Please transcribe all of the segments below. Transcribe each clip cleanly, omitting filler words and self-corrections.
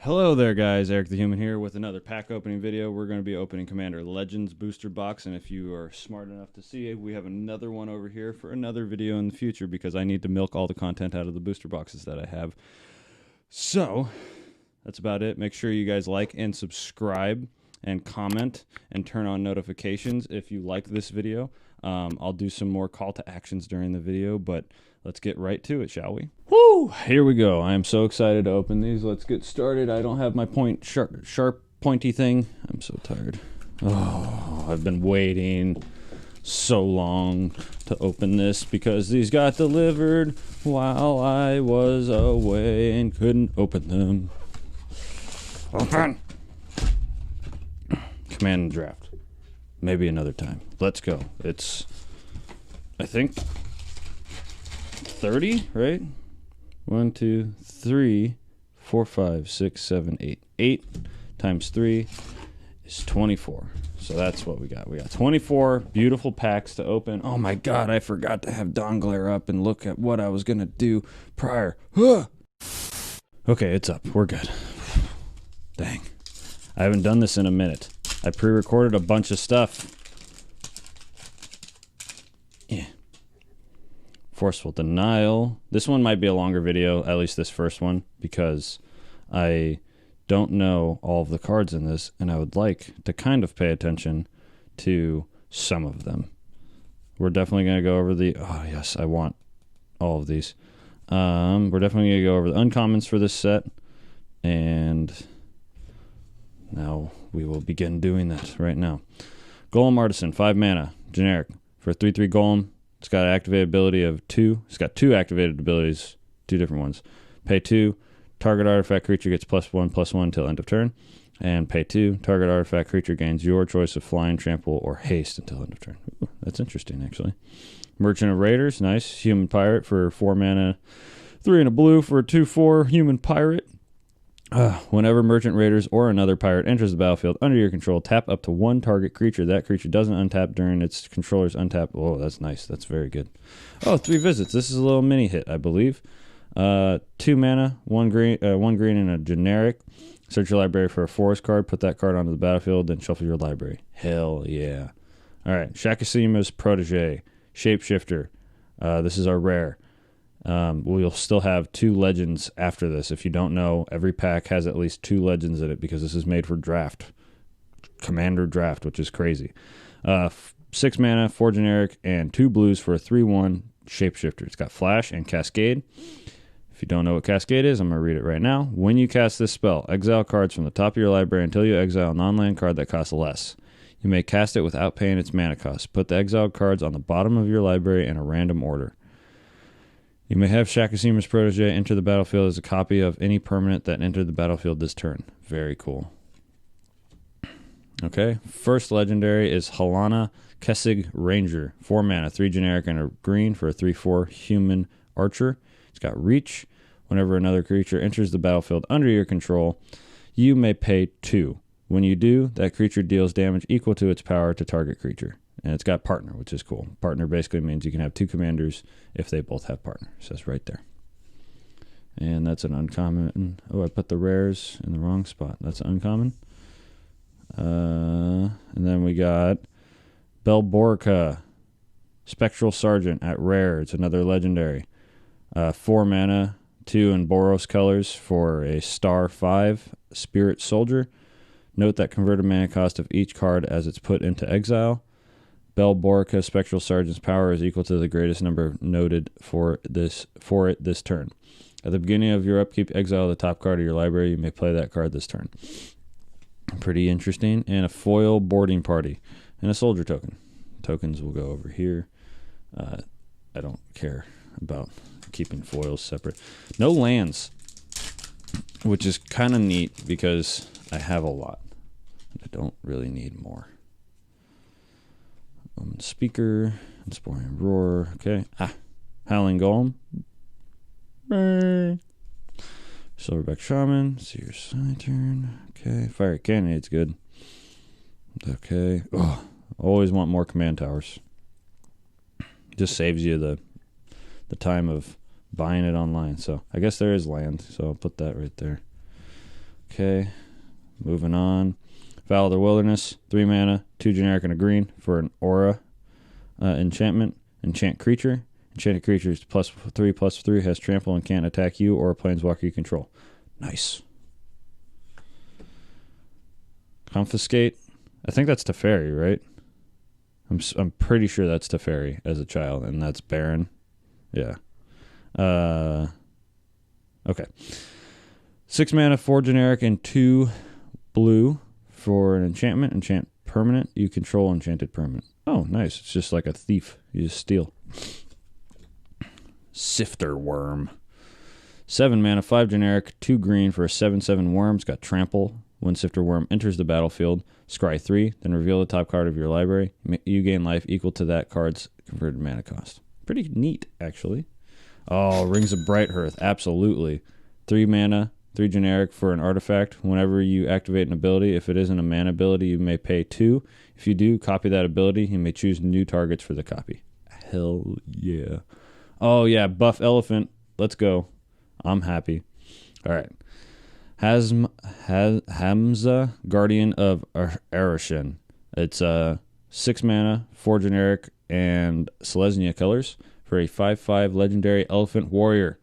Hello there guys, Eric the Human here with another pack opening video. We're going to be opening Commander Legends booster box, and if you are smart enough to see it, we have another one over here for another video in the future because I need to milk all the content out of the booster boxes that I have. So, that's about it. Make sure you guys like and subscribe and comment and turn on notifications if you like this video. I'll do some more call to actions during the video, but let's get right to it, shall we? Woo! Here we go. I am so excited to open these. Let's get started. I don't have my sharp pointy thing. I'm so tired. Oh, I've been waiting so long to open this because these got delivered while I was away and couldn't open them. Open! Command and draft. Maybe another time. Let's go. It's, I think, 30, right? 1, 2, 3, 4, 5, 6, 7, 8. 8 times 3 is 24. So that's what we got. We got 24 beautiful packs to open. Oh my god, I forgot to have Dawn Glare up and look at what I was going to do prior. Okay, it's up. We're good. Dang. I haven't done this in a minute. I pre-recorded a bunch of stuff. Yeah. Forceful Denial. This one might be a longer video, at least this first one, because I don't know all of the cards in this, and I would like to kind of pay attention to some of them. We're definitely going to go over the... Oh, yes, I want all of these. We're definitely going to go over the uncommons for this set, and now we will begin doing that right now. Golem Artisan, 5 mana, generic. For 3/3 Golem, it's got an activated ability of 2. It's got 2 activated abilities, 2 different ones. Pay 2, target artifact creature gets +1/+1 until end of turn. And pay 2, target artifact creature gains your choice of flying, trample, or haste until end of turn. Ooh, that's interesting, actually. Merchant of Raiders, nice. Human Pirate for 4 mana, 3 and a blue for a 2/4 Human Pirate. Whenever Merchant Raiders or another pirate enters the battlefield under your control, tap up to 1 target creature. That creature doesn't untap during its controller's untap. Oh, that's nice. That's very good. Oh, 3 visits. This is a little mini hit, I believe. 2 mana, 1 green, and a generic. Search your library for a forest card. Put that card onto the battlefield, then shuffle your library. Hell yeah. All right, Shakasima's Protege, Shapeshifter. This is our rare. We'll still have 2 legends after this. If you don't know, every pack has at least 2 legends in it because this is made for draft. Commander draft, which is crazy. 6 mana, 4 generic, and 2 blues for a 3/1 Shapeshifter. It's got Flash and Cascade. If you don't know what Cascade is, I'm going to read it right now. When you cast this spell, exile cards from the top of your library until you exile a non-land card that costs less. You may cast it without paying its mana cost. Put the exiled cards on the bottom of your library in a random order. You may have Shakasima's Protege enter the battlefield as a copy of any permanent that entered the battlefield this turn. Very cool. Okay, first legendary is Halana Kessig Ranger. 4 mana, 3 generic, and a green for a 3/4 human archer. It's got reach. Whenever another creature enters the battlefield under your control, you may pay 2. When you do, that creature deals damage equal to its power to target creature. And it's got partner, which is cool. Partner basically means you can have 2 commanders if they both have partner. It says right there. And that's an uncommon. Oh, I put the rares in the wrong spot. That's uncommon. And then we got Belborica, Spectral Sergeant at rare. It's another legendary. 4 mana, 2 in Boros colors for a star 5 Spirit Soldier. Note that converted mana cost of each card as it's put into exile. Belborica Spectral Sergeant's power is equal to the greatest number noted for it this turn. At the beginning of your upkeep, exile the top card of your library. You may play that card this turn. Pretty interesting. And a foil boarding party. And a soldier token. Tokens will go over here. I don't care about keeping foils separate. No lands, which is kind of neat because I have a lot. I don't really need more. Speaker, Inspiring Roar, okay. Howling Golem. Silverback Shaman, Seer Turn, okay. Fire Cannonade's good. Okay. Oh, always want more command towers. Just saves you the time of buying it online. So I guess there is land, so I'll put that right there. Okay, moving on. Vow of the Wilderness, 3 mana, 2 generic and a green for an aura enchantment. Enchant creature. Enchanted creature is +3/+3, has trample and can't attack you or a planeswalker you control. Nice. Confiscate. I think that's Teferi, right? I'm pretty sure that's Teferi as a child, and that's Baron. Yeah. Okay. 6 mana, 4 generic, and 2 blue for an enchantment. Enchant permanent. You control enchanted permanent. Oh, nice. It's just like a thief. You just steal. Sifter Worm. 7 mana, 5 generic, 2 green for a 7/7 worm. It's got trample. When Sifter Worm enters the battlefield, scry 3, then reveal the top card of your library. You gain life equal to that card's converted mana cost. Pretty neat, actually. Oh, Rings of Brighthearth. Absolutely. 3 mana, 3 generic for an artifact. Whenever you activate an ability, if it isn't a mana ability, you may pay 2. If you do, copy that ability. You may choose new targets for the copy. Hell yeah. Oh, yeah, buff elephant. Let's go. I'm happy. All right. Hamza, Guardian of Arishan. It's 6 mana, 4 generic, and Selesnya colors for a 5/5 legendary elephant warrior.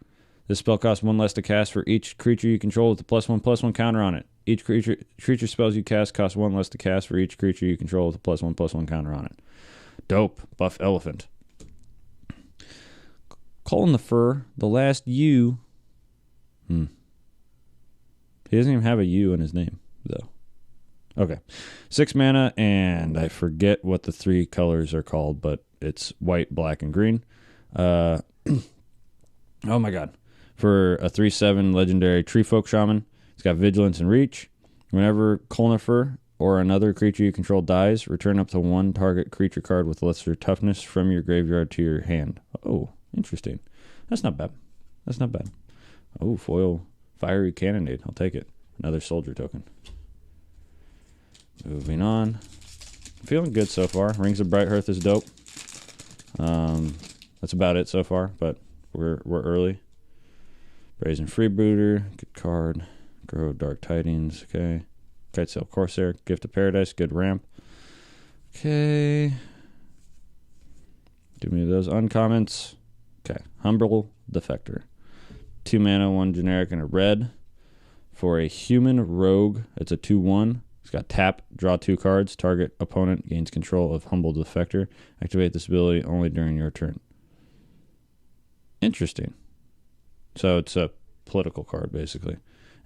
This spell costs 1 less to cast for each creature you control with a +1/+1 counter on it. Each creature spells you cast cost 1 less to cast for each creature you control with a +1/+1 counter on it. Dope. Buff elephant. Colin the Fur, the last U. He doesn't even have a U in his name, though. Okay. 6 mana, and I forget what the 3 colors are called, but it's white, black, and green. Oh my god. For a 3/7 legendary Tree Folk Shaman, it's got Vigilance and Reach. Whenever Colnifer or another creature you control dies, return up to 1 target creature card with lesser toughness from your graveyard to your hand. Oh, interesting. That's not bad. Oh, foil Fiery Cannonade. I'll take it. Another soldier token. Moving on. Feeling good so far. Rings of Brighthearth is dope. That's about it so far, but we're early. Brazen Freebooter, good card. Grow Dark Tidings, okay. Kitesail Corsair, Gift of Paradise, good ramp. Okay. Give me those uncommons. Okay. Humble Defector. 2 mana, 1 generic, and a red. For a human rogue, it's a 2/1. It's got tap, draw 2 cards. Target opponent gains control of Humble Defector. Activate this ability only during your turn. Interesting. So it's a political card, basically.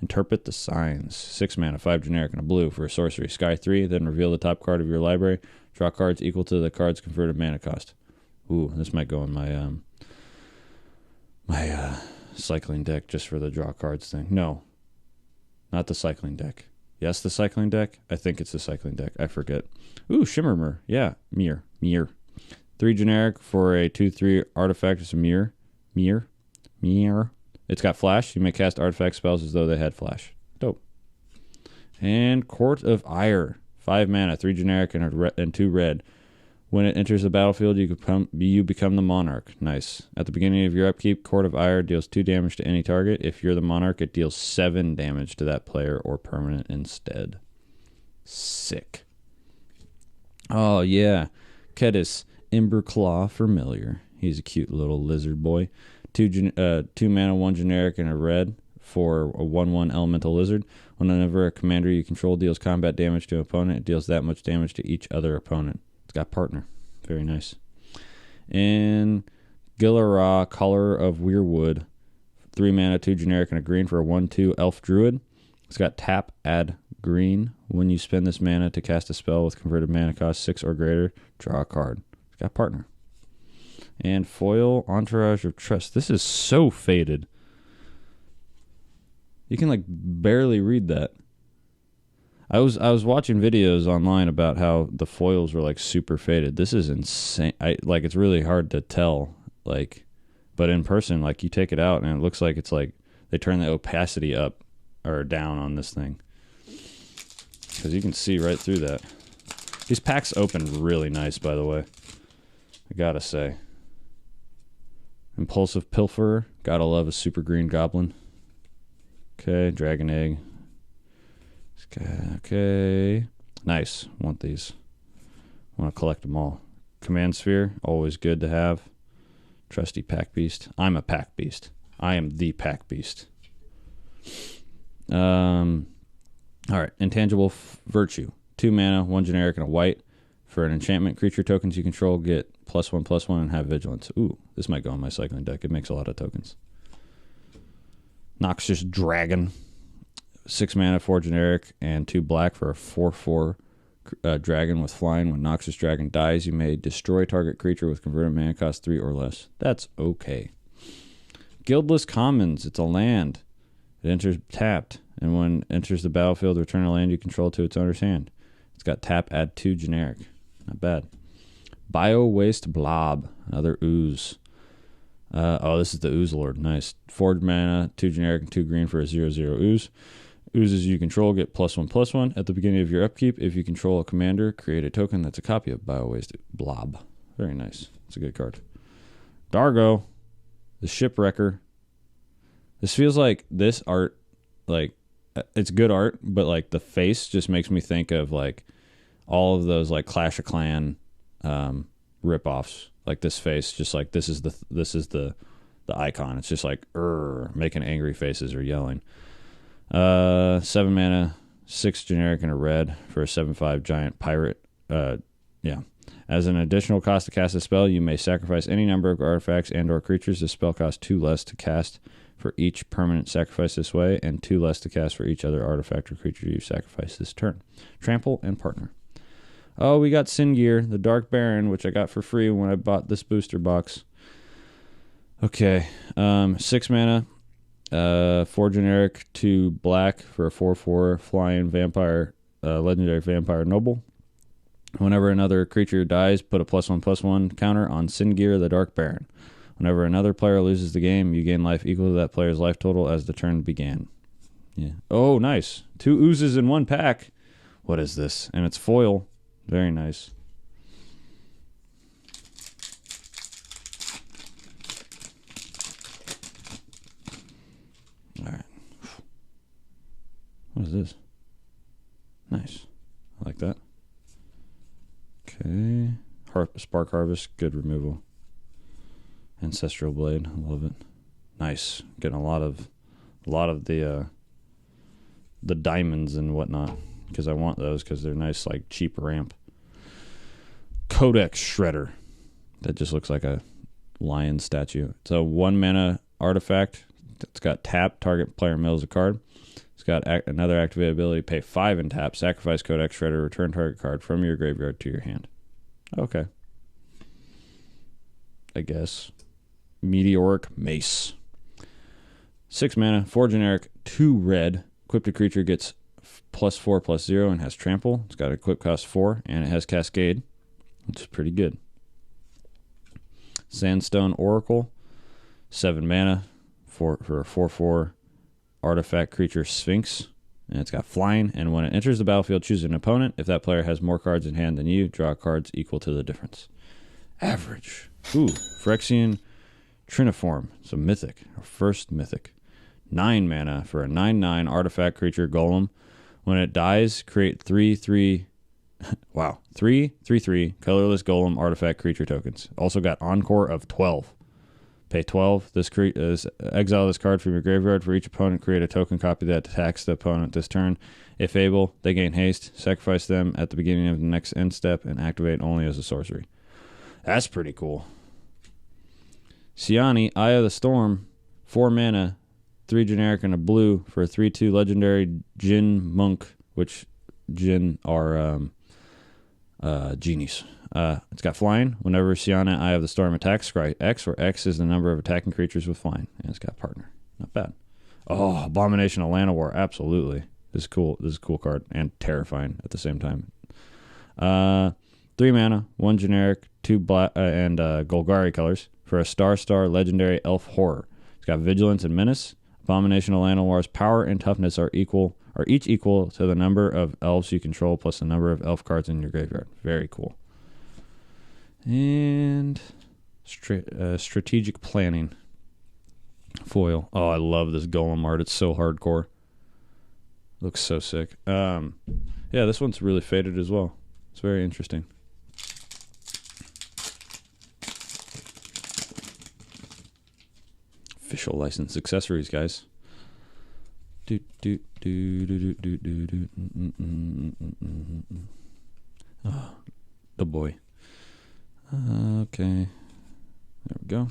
Interpret the Signs. 6 mana, 5 generic, and a blue for a sorcery. Sky 3, then reveal the top card of your library. Draw cards equal to the card's converted mana cost. Ooh, this might go in my cycling deck just for the draw cards thing. No, not the cycling deck. Yes, the cycling deck. I think it's the cycling deck. I forget. Ooh, Shimmermer. Yeah, Mirror. 3 generic for a 2/3 artifact. It's a Mirror. It's got flash. You may cast artifact spells as though they had flash. Dope. And Court of Ire. 5 mana, 3 generic, and 2 red. When it enters the battlefield, you become the monarch. Nice. At the beginning of your upkeep, Court of Ire deals 2 damage to any target. If you're the monarch, it deals 7 damage to that player or permanent instead. Sick. Oh, yeah. Kedis, Emberclaw Familiar. He's a cute little lizard boy. 2 mana, 1 generic, and a red for a 1/1 elemental lizard. Whenever a commander you control deals combat damage to an opponent, it deals that much damage to each other opponent. It's got partner. Very nice. And Gillara, Collar of Weirwood. 3 mana, 2 generic, and a green for a 1/2 elf druid. It's got tap, add green. When you spend this mana to cast a spell with converted mana cost 6 or greater, draw a card. It's got partner. And foil, Entourage of Trust. This is so faded. You can like barely read that. I was watching videos online about how the foils were like super faded. This is insane. It's really hard to tell, but in person, like you take it out and it looks like it's like they turn the opacity up or down on this thing. Because you can see right through that. These packs open really nice, by the way. I gotta say. Impulsive Pilferer. Gotta love a super green goblin. Okay, Dragon Egg. Okay. Nice. Want these. Want to collect them all. Command Sphere, always good to have. Trusty Pack Beast. I'm a Pack Beast. I am the Pack Beast. All right. Intangible Virtue. 2 mana, 1 generic, and a white. For an enchantment, creature tokens you control get +1/+1 and have vigilance. Ooh, this might go on my cycling deck. It makes a lot of tokens. Noxious Dragon. 6 mana, 4 generic, and 2 black for a 4/4 dragon with flying. When Noxious Dragon dies, you may destroy target creature with converted mana cost 3 or less. That's okay. Guildless Commons. It's a land. It enters tapped, and when it enters the battlefield, return a land you control to its owner's hand. It's got tap, add 2 generic. Not bad. Bio Waste Blob. Another ooze. This is the Ooze Lord. Nice. 4 mana, 2 generic, and 2 green for a 0/0 ooze. Oozes you control get +1/+1 at the beginning of your upkeep. If you control a commander, create a token that's a copy of Bio Waste Blob. Very nice. It's a good card. Dargo, the Shipwrecker. This feels like this art, like, it's good art, but like the face just makes me think of like all of those like Clash of Clan rip-offs. Like this face, just like this is the icon. It's just like making angry faces or yelling. 7 mana, 6 generic and a red for a 7/5 giant pirate. As an additional cost to cast a spell, you may sacrifice any number of artifacts and or creatures. The spell costs 2 less to cast for each permanent sacrifice this way, and 2 less to cast for each other artifact or creature you sacrifice this turn. Trample and partner. Oh, we got Singear, the Dark Baron, which I got for free when I bought this booster box. Okay, 6 mana, 4 generic, 2 black for a 4/4 flying vampire, legendary vampire noble. Whenever another creature dies, put a +1/+1 counter on Singear, the Dark Baron. Whenever another player loses the game, you gain life equal to that player's life total as the turn began. Yeah. Oh, nice. 2 oozes in 1 pack. What is this? And it's foil. Very nice. All right. What is this? Nice. I like that. Okay. Spark Harvest, good removal. Ancestral Blade, I love it. Nice. Getting a lot of the diamonds and whatnot, because I want those because they're nice, like cheap ramp. Codex Shredder. That just looks like a lion statue. It's a 1 mana artifact. It's got tap, target player mills a card. It's got another activated ability, pay 5 and tap, sacrifice Codex Shredder, return target card from your graveyard to your hand. Okay. I guess. Meteoric Mace. 6 mana, 4 generic, 2 red. Equipped a creature gets +4/+0 and has trample. It's got a equip cost 4 and it has Cascade, which is pretty good. Sandstone Oracle. 7 mana for a 4/4 artifact creature Sphinx. And it's got flying, and when it enters the battlefield, choose an opponent. If that player has more cards in hand than you, draw cards equal to the difference. Average. Ooh, Phyrexian Triniform. It's a mythic, our first mythic. 9 mana for a 9/9 artifact creature golem. When it dies, create 3/3 colorless golem artifact creature tokens. Also got Encore of 12. Pay 12. Exile this card from your graveyard. For each opponent, create a token copy that attacks the opponent this turn. If able, they gain haste. Sacrifice them at the beginning of the next end step and activate only as a sorcery. That's pretty cool. Siani, Eye of the Storm. 4 mana, 3 generic and a blue for a 3/2 legendary Jinn Monk, which Jinn are genies. It's got flying. Whenever Siana, Eye of the Storm attacks, scry X, where X is the number of attacking creatures with flying. And it's got partner. Not bad. Oh, Abomination of Llanowar. Absolutely. This is cool. This is a cool card and terrifying at the same time. 3 mana, 1 generic, 2 black, and Golgari colors for a star legendary elf horror. It's got vigilance and menace. Abomination of Llanowar's power and toughness are each equal to the number of elves you control plus the number of elf cards in your graveyard. Very cool. And strategic planning. Foil. Oh, I love this golem art. It's so hardcore. Looks so sick. Yeah, this one's really faded as well. It's very interesting. Official license accessories, guys. The boy. Okay. There we go.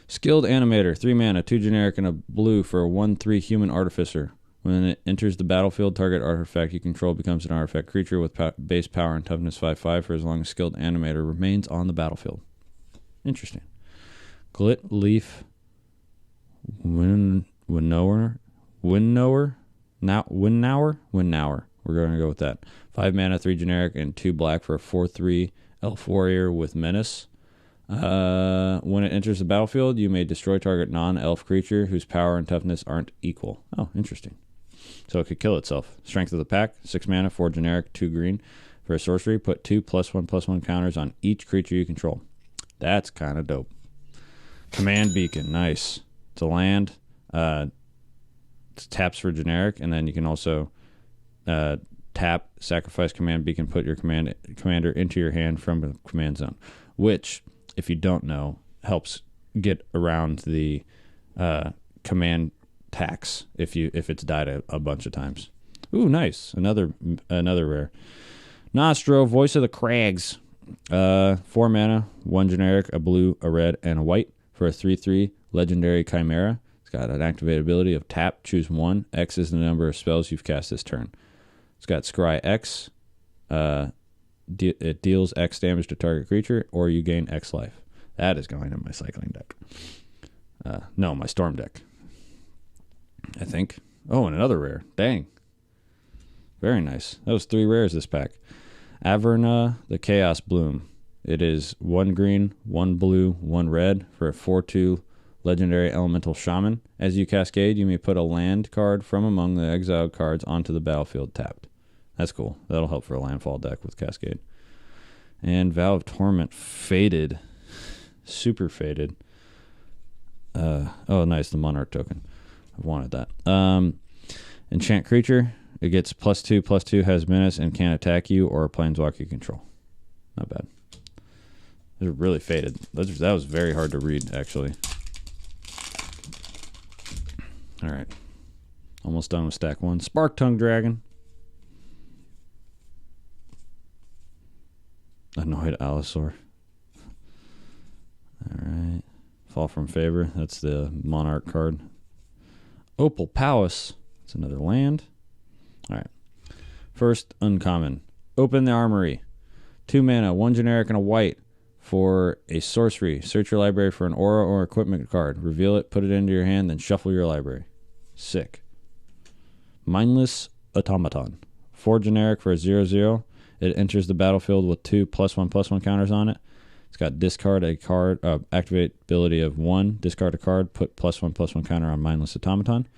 Skilled Animator. 3 mana, 2 generic, and a blue for a 1/3 human artificer. When it enters the battlefield, target artifact you control becomes an artifact creature with base power and toughness 5/5 for as long as Skilled Animator remains on the battlefild. Interesting. Glit Leaf Winnower. We're going to go with that. 5 mana, 3 generic, and 2 black for a 4/3 elf warrior with menace. When it enters the battlefield, you may destroy target non-elf creature whose power and toughness aren't equal. Oh, interesting. So it could kill itself. Strength of the pack, 6 mana, 4 generic, 2 green. For a sorcery, put 2 +1/+1 counters on each creature you control. That's kind of dope. Command Beacon, nice. It's a land. It taps for generic, and then you can also tap, sacrifice Command Beacon, put your commander into your hand from the command zone, which, if you don't know, helps get around the command tax if it's died a bunch of times. Ooh, nice. Another rare. Nostro, Voice of the Crags. 4 mana, 1 generic, a blue, a red, and a white for a 3/3 legendary chimera. It's got an activated ability of tap, choose 1. X is the number of spells you've cast this turn. It's got Scry X. It deals X damage to target creature, or you gain X life. That is going in my cycling deck. No, my storm deck, I think. Oh, and another rare. Dang. Very nice. That was 3 rares this pack. Averna, the Chaos Bloom. It is 1 green, 1 blue, 1 red for a 4/2 legendary elemental shaman. As you cascade, you may put a land card from among the exiled cards onto the battlefield tapped. That's cool. That'll help for a landfall deck with Cascade. And Vow of Torment, faded. Super faded. Oh, nice, the Monarch token. I wanted that. Enchant creature. It gets +2/+2, has menace, and can attack you or a planeswalker you control. Not bad. They're really faded. That was very hard to read, actually. All right. Almost done with stack 1. Spark Tongue Dragon. Annoyed Allosaur. All right. Fall from Favor. That's the Monarch card. Opal Palace. That's another land. All right. First, uncommon. Open the Armory. 2 mana, 1 generic, and a white for a sorcery. Search your library for an aura or equipment card. Reveal it, put it into your hand, then shuffle your library. Sick. Mindless Automaton. 4 generic for a 0/0. It enters the battlefield with 2 +1/+1 counters on it. It's got discard a card, activate ability of 1, discard a card, put +1/+1 counter on Mindless Automaton.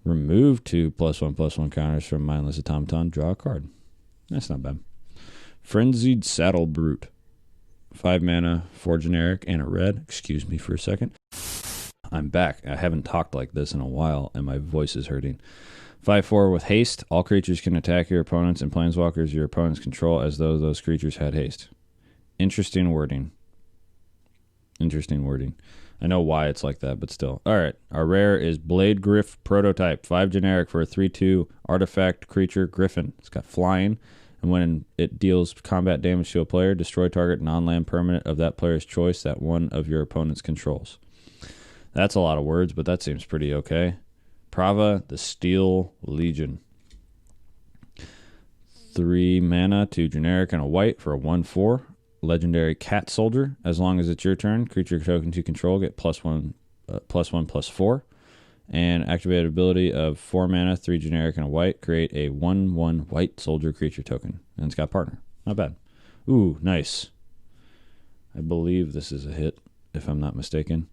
Remove 2 +1/+1 counters from Mindless Automaton, draw a card. That's not bad. Frenzied Saddle Brute. 5 mana, 4 generic, and a red. Excuse me for a second. I'm back. I haven't talked like this in a while, and my voice is hurting. 5/4 with haste. All creatures can attack your opponents and planeswalkers your opponents control as though those creatures had haste. Interesting wording. Interesting wording. I know why it's like that, but still. All right. Our rare is Blade Griff Prototype. 5 generic for a 3/2 artifact creature griffin. It's got flying. And when it deals combat damage to a player, destroy target non-land permanent of that player's choice that one of your opponents controls. That's a lot of words, but that seems pretty okay. Prava, the Steel Legion. 3 mana, 2 generic, and a white for a 1/4. Legendary Cat Soldier. As long as it's your turn, creature tokens you control get +1/+4. And activated ability of 4 mana, 3 generic, and a white. Create a 1/1 white soldier creature token. And it's got partner. Not bad. Ooh, nice. I believe this is a hit, if I'm not mistaken.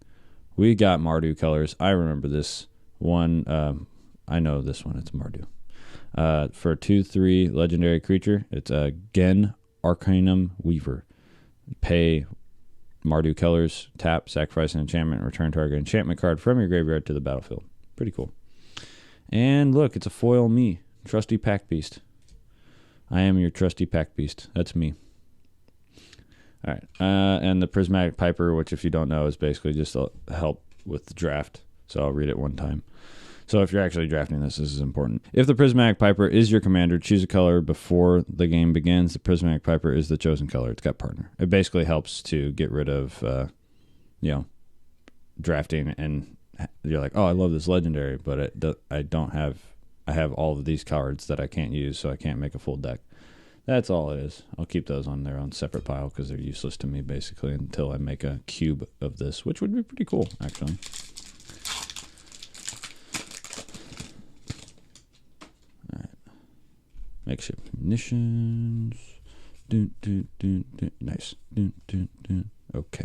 We got Mardu colors. I remember this one. I know this one. It's Mardu. For a 2/3 legendary creature, it's a Gen Arcanum Weaver. Pay Mardu colors, tap, sacrifice an enchantment, return target enchantment card from your graveyard to the battlefield. Pretty cool. And look, it's a foil me. Trusty pack beast. I am your trusty pack beast. That's me. All right. And the prismatic piper, which if you don't know is basically just a help with the draft. So I'll read it one time. So if you're actually drafting this is important. If the prismatic piper is your commander, choose a color before the game begins. The prismatic piper is the chosen color. It's got partner. It basically helps to get rid of, drafting, and you're like, oh, I love this legendary, but I have all of these cards that I can't use, so I can't make a full deck. That's all it is. I'll keep those on their own separate pile because they're useless to me basically until I make a cube of this, which would be pretty cool actually. Makeshift munitions. Nice. Okay.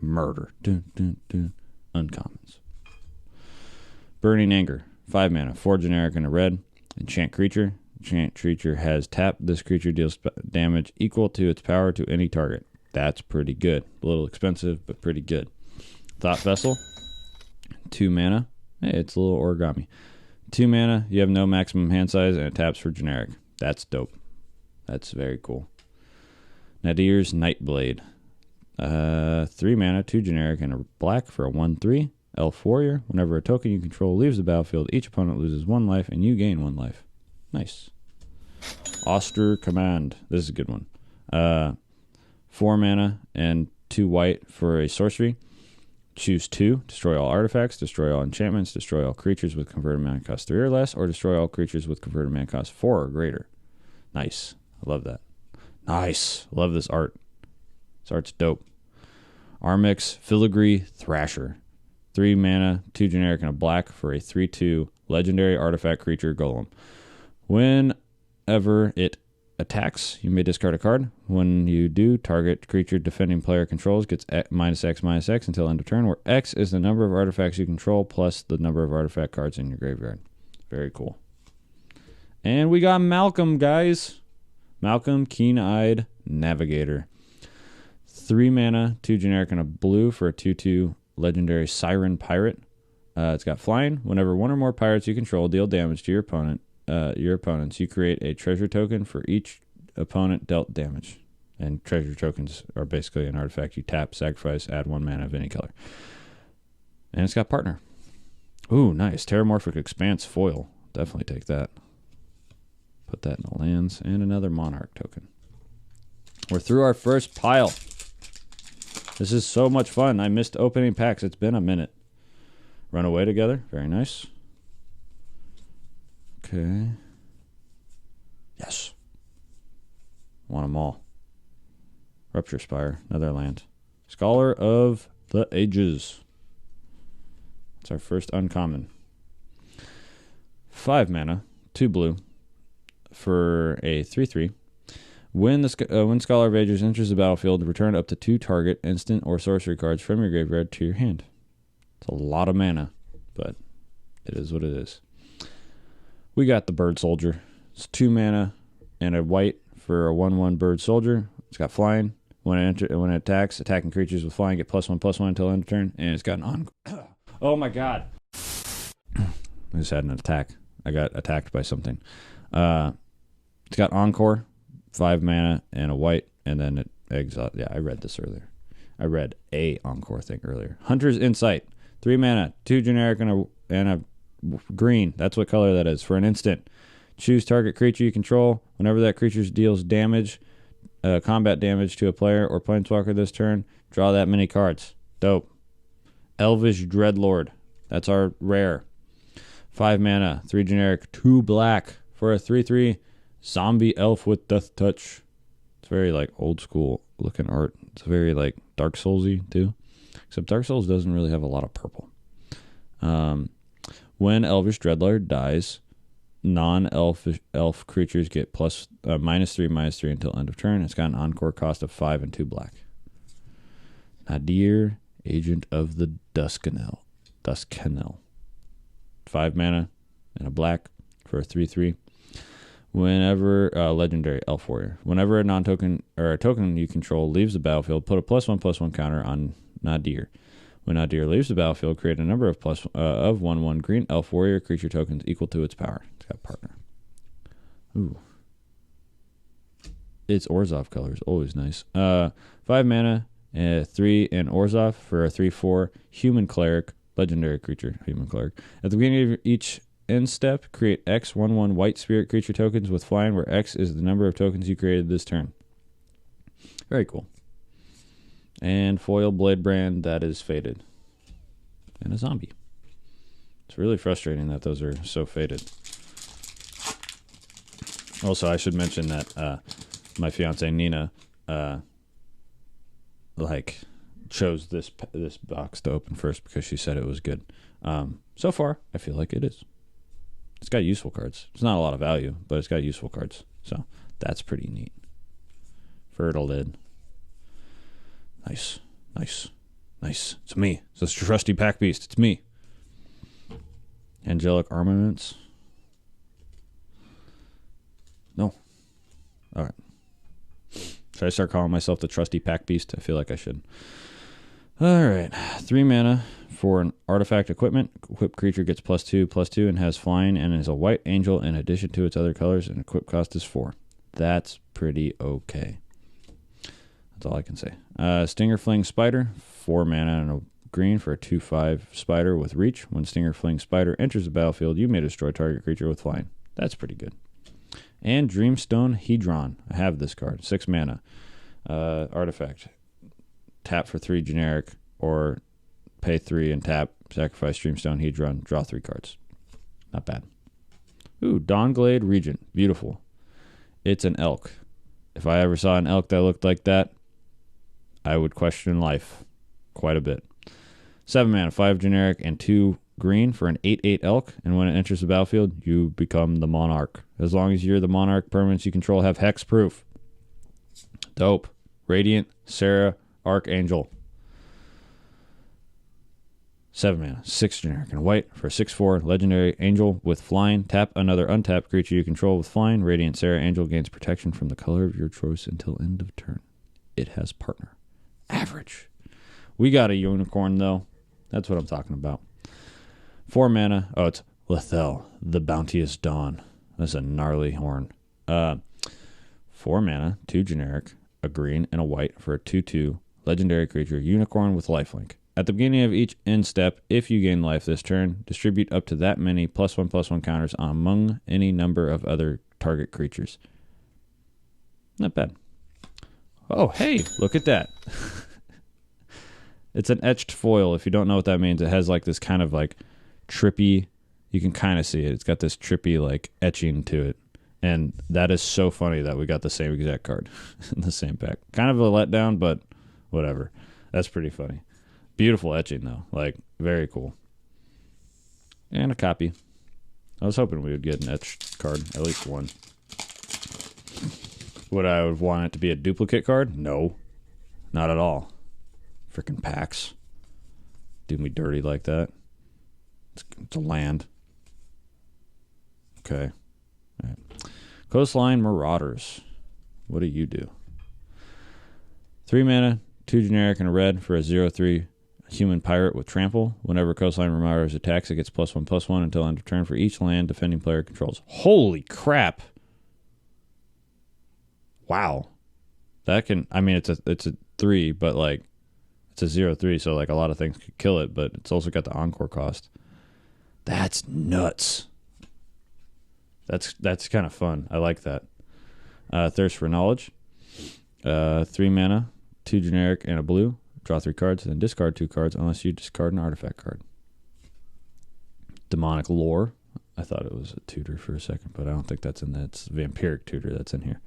Murder. Uncommons. Burning Anger. 5 mana. 4 generic and a red. Enchant creature. Enchant creature has tap. This creature deals damage equal to its power to any target. That's pretty good. A little expensive, but pretty good. Thought Vessel. 2 mana. Hey, it's a little origami. 2 mana, you have no maximum hand size, and it taps for generic. That's dope. That's very cool. Nadir's Nightblade. 3 mana, 2 generic, and a black for a 1/3. Elf Warrior. Whenever a token you control leaves the battlefield, each opponent loses 1 life, and you gain 1 life. Nice. Auster Command. This is a good one. 4 mana and 2 white for a sorcery. Choose 2. Destroy all artifacts, destroy all enchantments, destroy all creatures with converted mana cost 3 or less, or destroy all creatures with converted mana cost 4 or greater. Nice. I love that. Nice. Love this art. This art's dope. Armix Filigree Thrasher. 3 mana, 2 generic, and a black for a 3/2 legendary artifact creature golem. Whenever it attacks, you may discard a card. When you do, target creature defending player controls gets -X/-X until end of turn, where X is the number of artifacts you control plus the number of artifact cards in your graveyard. Very cool. And we got Malcolm, guys. Malcolm, Keen-Eyed Navigator. 3 mana, 2 generic, and a blue for a 2/2 legendary Siren Pirate. It's got flying. Whenever one or more pirates you control deal damage to your opponents, you create a treasure token for each opponent dealt damage. And treasure tokens are basically an artifact you tap, sacrifice, add 1 mana of any color. And it's got partner. Ooh, nice. Terramorphic Expanse foil. Definitely take that. Put that in the lands. And another Monarch token. We're through our first pile. This is so much fun. I missed opening packs. It's been a minute. Run away together. Very nice. Okay. Yes. Want them all. Rupture Spire. Another land. Scholar of the Ages. It's our first uncommon. 5 mana. 2 blue. For a 3/3. When Scholar of Ages enters the battlefield, return up to 2 target instant or sorcery cards from your graveyard to your hand. It's a lot of mana, but it is what it is. We got the Bird Soldier. It's 2 mana and a white for a 1/1 Bird Soldier. It's got flying. When it attacks, attacking creatures with flying get +1/+1 until end of turn, and it's got an Oh my god! I just had an attack. I got attacked by something. It's got Encore. 5 mana and a white, and then it exiles. Yeah, I read this earlier. I read a Encore thing earlier. Hunter's Insight. 3 mana, 2 generic, and a green. That's what color that is. For an instant, choose target creature you control. Whenever that creature deals damage, combat damage to a player or planeswalker this turn, draw that many cards. Dope. Elvish Dreadlord. That's our rare. 5 mana, 3 generic, 2 black for a 3/3. Zombie elf with death touch. It's very like old school looking art. It's very like Dark Soulsy too. Except Dark Souls doesn't really have a lot of purple. When Elvish Dreadlord dies, non-elf creatures get -3/-3 until end of turn. It's got an encore cost of 5 and 2 black. Nadir, Agent of the Duskennel. 5 mana and a black for a 3/3. Whenever legendary Elf Warrior. Whenever a non-token or a token you control leaves the battlefield, put a +1/+1 counter on Nadir. When Nadir leaves the battlefield, create a number of plus of 1/1 green elf warrior creature tokens equal to its power. It's got partner. Ooh. It's Orzhov colors, always nice. 5 mana, 3 and Orzhov for a 3/4 human cleric, legendary creature, human cleric. At the beginning of each end step, create X 1/1 white spirit creature tokens with flying, where X is the number of tokens you created this turn. Very cool. And foil blade brand that is faded. And a zombie. It's really frustrating that those are so faded. Also, I should mention that my fiance Nina chose this box to open first because she said it was good. So far, I feel like it is. It's got useful cards. It's not a lot of value, but it's got useful cards. So that's pretty neat. Fertile lid. Nice. Nice. Nice. It's me. It's this trusty pack beast. It's me. Angelic armaments. No. All right. Should I start calling myself the trusty pack beast? I feel like I should. All right. 3 mana for an artifact equipment. Equipped creature gets +2/+2 and has flying and is a white angel in addition to its other colors, and equip cost is 4. That's pretty okay. That's all I can say. Stinger Fling Spider, 4 mana and a green for a 2/5 spider with reach. When Stinger Fling Spider enters the battlefield, you may destroy target creature with flying. That's pretty good. And Dreamstone Hedron. I have this card. 6 mana. Artifact. Tap for 3 generic, or pay 3 and tap, sacrifice Dreamstone Hedron, draw 3 cards. Not bad. Ooh, Dawnglade Regent. Beautiful. It's an elk. If I ever saw an elk that looked like that, I would question life quite a bit. 7 mana, 5 generic, and 2 green for an 8/8 elk, and when it enters the battlefield, you become the monarch. As long as you're the monarch, permanents you control have hexproof. Dope. Radiant, Sarah, Archangel. 7 mana, 6 generic and white for a 6/4 legendary angel with flying. Tap another untapped creature you control with flying. Radiant Sarah Angel gains protection from the color of your choice until end of turn. It has partner. Average. We got a unicorn, though. That's what I'm talking about. 4 mana. Oh, it's Lethel, the Bounteous Dawn. That's a gnarly horn. 4 mana, 2 generic, a green, and a white for a 2/2 legendary creature, unicorn with lifelink. At the beginning of each end step, if you gain life this turn, distribute up to that many +1/+1 counters among any number of other target creatures. Not bad. Oh, hey, look at that. It's an etched foil. If you don't know what that means, it has like this kind of like trippy, you can kind of see it. It's got this trippy like etching to it. And that is so funny that we got the same exact card in the same pack. Kind of a letdown, but whatever. That's pretty funny. Beautiful etching, though. Like, very cool. And a copy. I was hoping we would get an etched card, at least one. Would I have wanted it to be a duplicate card? No. Not at all. Freaking packs. Do me dirty like that. It's a land. Okay. All right. Coastline Marauders. What do you do? 3 mana, 2 generic, and a red for a 0/3 human pirate with trample. Whenever Coastline Marauders attacks, it gets +1/+1 until end of turn for each land defending player controls. Holy crap! Wow. That can, I mean, it's a 3, but like, it's a 0/3, so like a lot of things could kill it, but it's also got the encore cost. That's nuts. That's kind of fun. I like that. Thirst for Knowledge. 3 mana, 2 generic, and a blue. Draw 3 cards, and then discard 2 cards unless you discard an artifact card. Demonic Lore. I thought it was a tutor for a second, but I don't think that's in that. It's Vampiric Tutor that's in here.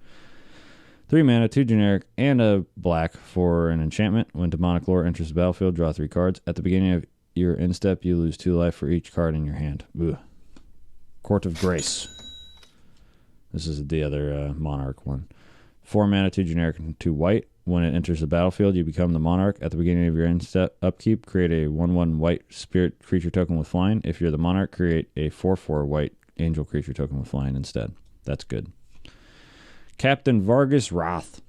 3 mana, 2 generic, and a black for an enchantment. When Demonic Lore enters the battlefield, draw 3 cards. At the beginning of your end step, you lose 2 life for each card in your hand. Ugh. Court of Grace. This is the other Monarch one. 4 mana, 2 generic, and 2 white. When it enters the battlefield, you become the Monarch. At the beginning of your end step upkeep, create a 1/1 white spirit creature token with flying. If you're the Monarch, create a 4/4 white angel creature token with flying instead. That's good. Captain Vargas Wrath.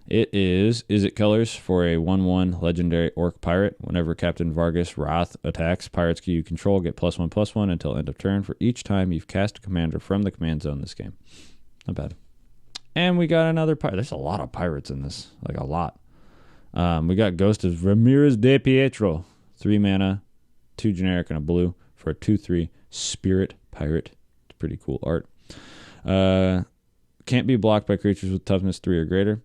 It is it colors for a 1/1 legendary orc pirate. Whenever Captain Vargas Wrath attacks, pirates you control get +1/+1 until end of turn for each time you've cast a commander from the command zone this game. Not bad. And we got another pirate. There's a lot of pirates in this, like a lot. We got Ghost of Ramirez de Pietro. 3 mana, 2 generic and a blue for a 2/3 spirit pirate. It's pretty cool art. Can't be blocked by creatures with toughness 3 or greater.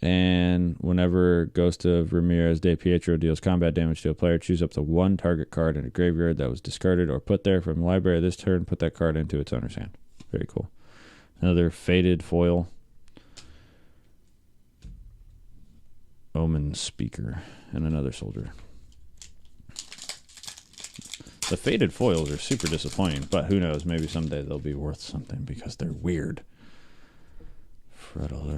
And whenever Ghost of Ramirez de Pietro deals combat damage to a player, choose up to 1 target card in a graveyard that was discarded or put there from the library this turn. Put that card into its owner's hand. Very cool. Another faded foil. Omen Speaker and another soldier. The faded foils are super disappointing, but who knows? Maybe someday they'll be worth something because they're weird. Freddle,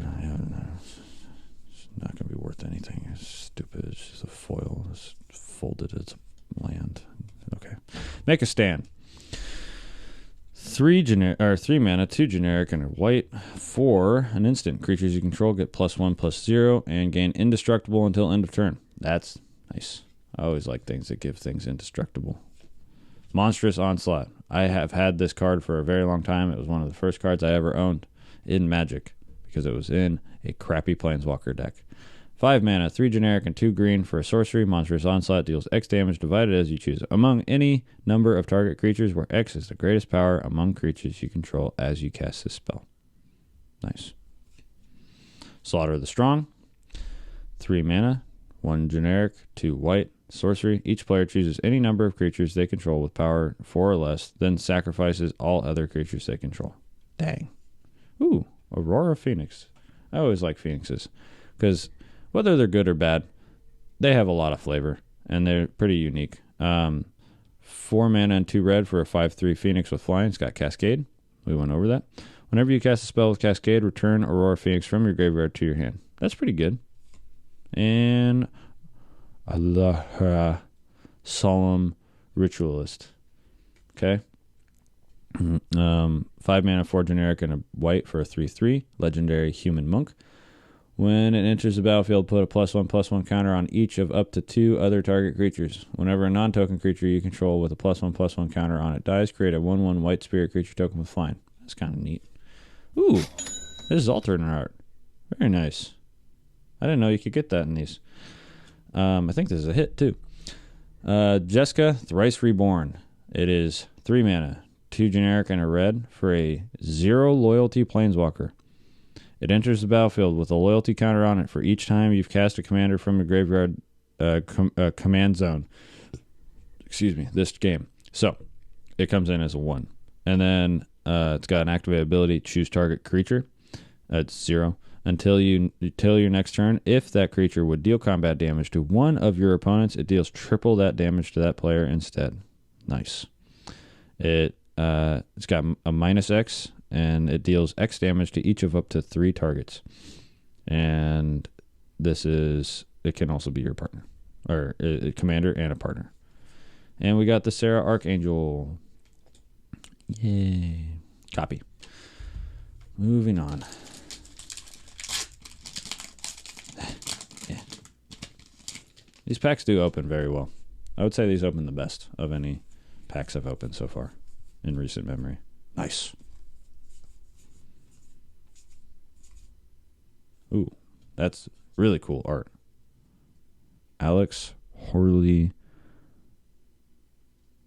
it's not going to be worth anything. It's stupid. It's just a foil. It's folded as land. Okay. Make a stand. 3 mana, 2 generic, and a white. 4 an instant. Creatures you control get +1/+0 and gain indestructible until end of turn. That's nice. I always like things that give things indestructible. Monstrous Onslaught. I have had this card for a very long time. It was one of the first cards I ever owned in Magic because it was in a crappy Planeswalker deck. 5 mana, 3 generic, and 2 green for a sorcery. Monstrous Onslaught deals X damage divided as you choose among any number of target creatures, where X is the greatest power among creatures you control as you cast this spell. Nice. Slaughter the Strong. 3 mana, 1 generic, 2 white, sorcery. Each player chooses any number of creatures they control with power 4 or less, then sacrifices all other creatures they control. Dang. Ooh, Aurora Phoenix. I always like Phoenixes because whether they're good or bad, they have a lot of flavor, and they're pretty unique. 4 mana and 2 red for a 5/3 Phoenix with flying. It's got Cascade. We went over that. Whenever you cast a spell with Cascade, return Aurora Phoenix from your graveyard to your hand. That's pretty good. And Allah Solemn Ritualist. Okay. 5 mana, 4 generic, and a white for a 3/3 legendary human monk. When it enters the battlefield, put a +1/+1 counter on each of up to 2 other target creatures. Whenever a non-token creature you control with a +1/+1 counter on it dies, create a 1/1 white spirit creature token with flying. That's kind of neat. Ooh, this is alternate art. Very nice. I didn't know you could get that in these. I think this is a hit, too. Jessica, Thrice Reborn. It is 3 mana, 2 generic, and a red for a 0 loyalty planeswalker. It enters the battlefield with a loyalty counter on it for each time you've cast a commander from a graveyard command zone. Excuse me, this game. So, it comes in as a 1. And then it's got an activated ability, choose target creature. That's 0. Until your next turn, if that creature would deal combat damage to one of your opponents, it deals triple that damage to that player instead. Nice. It's got a -X, and it deals X damage to each of up to 3 targets. And it can also be your partner, or a commander and a partner. And we got the Sarah Archangel. Yay. Copy. Moving on. Yeah. These packs do open very well. I would say these open the best of any packs I've opened so far in recent memory. Nice. Ooh, that's really cool art. Alex Horley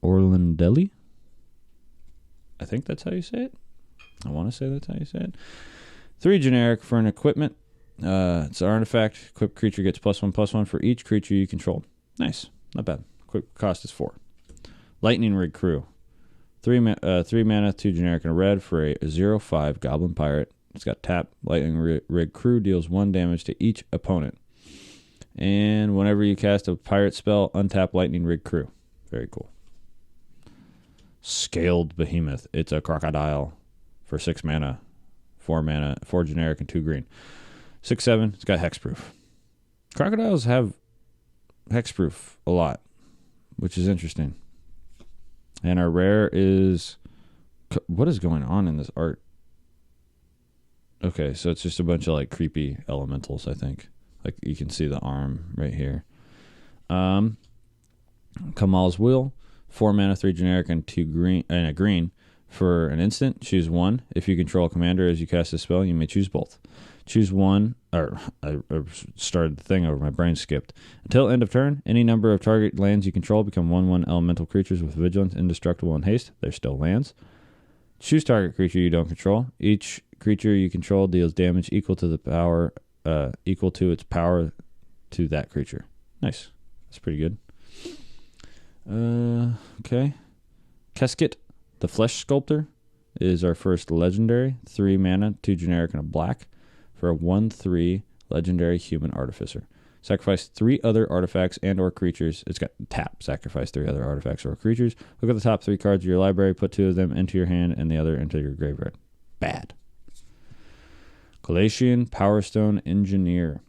Orlandelli? I think that's how you say it. I want to say that's how you say it. 3 generic for an equipment. It's an artifact. Equipped creature gets +1/+1 for each creature you control. Nice. Not bad. Quick cost is 4. Lightning Rig Crew. 3 mana, 2 generic, and a red for a 0/5 Goblin Pirate. It's got tap. Lightning Rig Crew deals 1 damage to each opponent. And whenever you cast a pirate spell, untap Lightning Rig Crew. Very cool. Scaled Behemoth. It's a crocodile for 6 mana, 4 generic, and 2 green. 6/7. It's got hexproof. Crocodiles have hexproof a lot, which is interesting. And our rare is... What is going on in this art? Okay, so it's just a bunch of like creepy elementals, I think. Like you can see the arm right here. Kamal's Will, 4 mana, 3 generic, and 2 green and a green. For an instant, choose one. If you control a commander as you cast a spell, you may choose both. Choose one, or I started the thing over, my brain skipped. Until end of turn, any number of target lands you control become 1/1 elemental creatures with vigilance, indestructible, and haste. They're still lands. Choose target creature you don't control. Each creature you control deals damage equal to its power to that creature. Nice. That's pretty good. Okay. Keskit, the Flesh Sculptor, is our first legendary. 3 mana, 2 generic, and a black for a 1/3 legendary human artificer. Sacrifice 3 other artifacts and or creatures. It's got tap. Sacrifice 3 other artifacts or creatures. Look at the top 3 cards of your library. Put 2 of them into your hand and the other into your graveyard. Bad. Galatian Power Stone Engineer.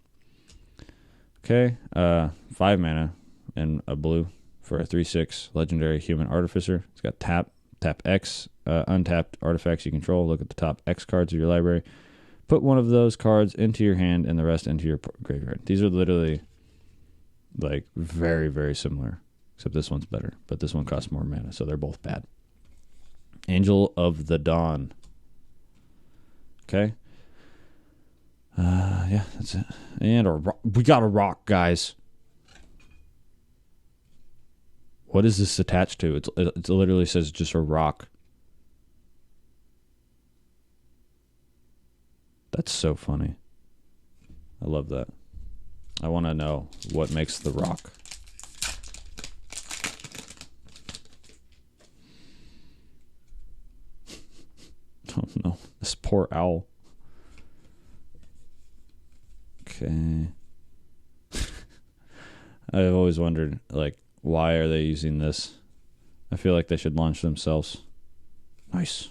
Okay. 5 mana and a blue for a 3/6 legendary human artificer. It's got tap X, untapped artifacts you control. Look at the top X cards of your library. Put one of those cards into your hand and the rest into your graveyard. These are literally like very, very similar, except this one's better, but this one costs more mana, so they're both bad. Angel of the Dawn. Okay. Yeah, that's it. And we got a rock, guys. What is this attached to? It literally says just a rock. That's so funny. I love that. I want to know what makes the rock. Oh no, this poor owl. Okay. I've always wondered, like, why are they using this? I feel like they should launch themselves. Nice.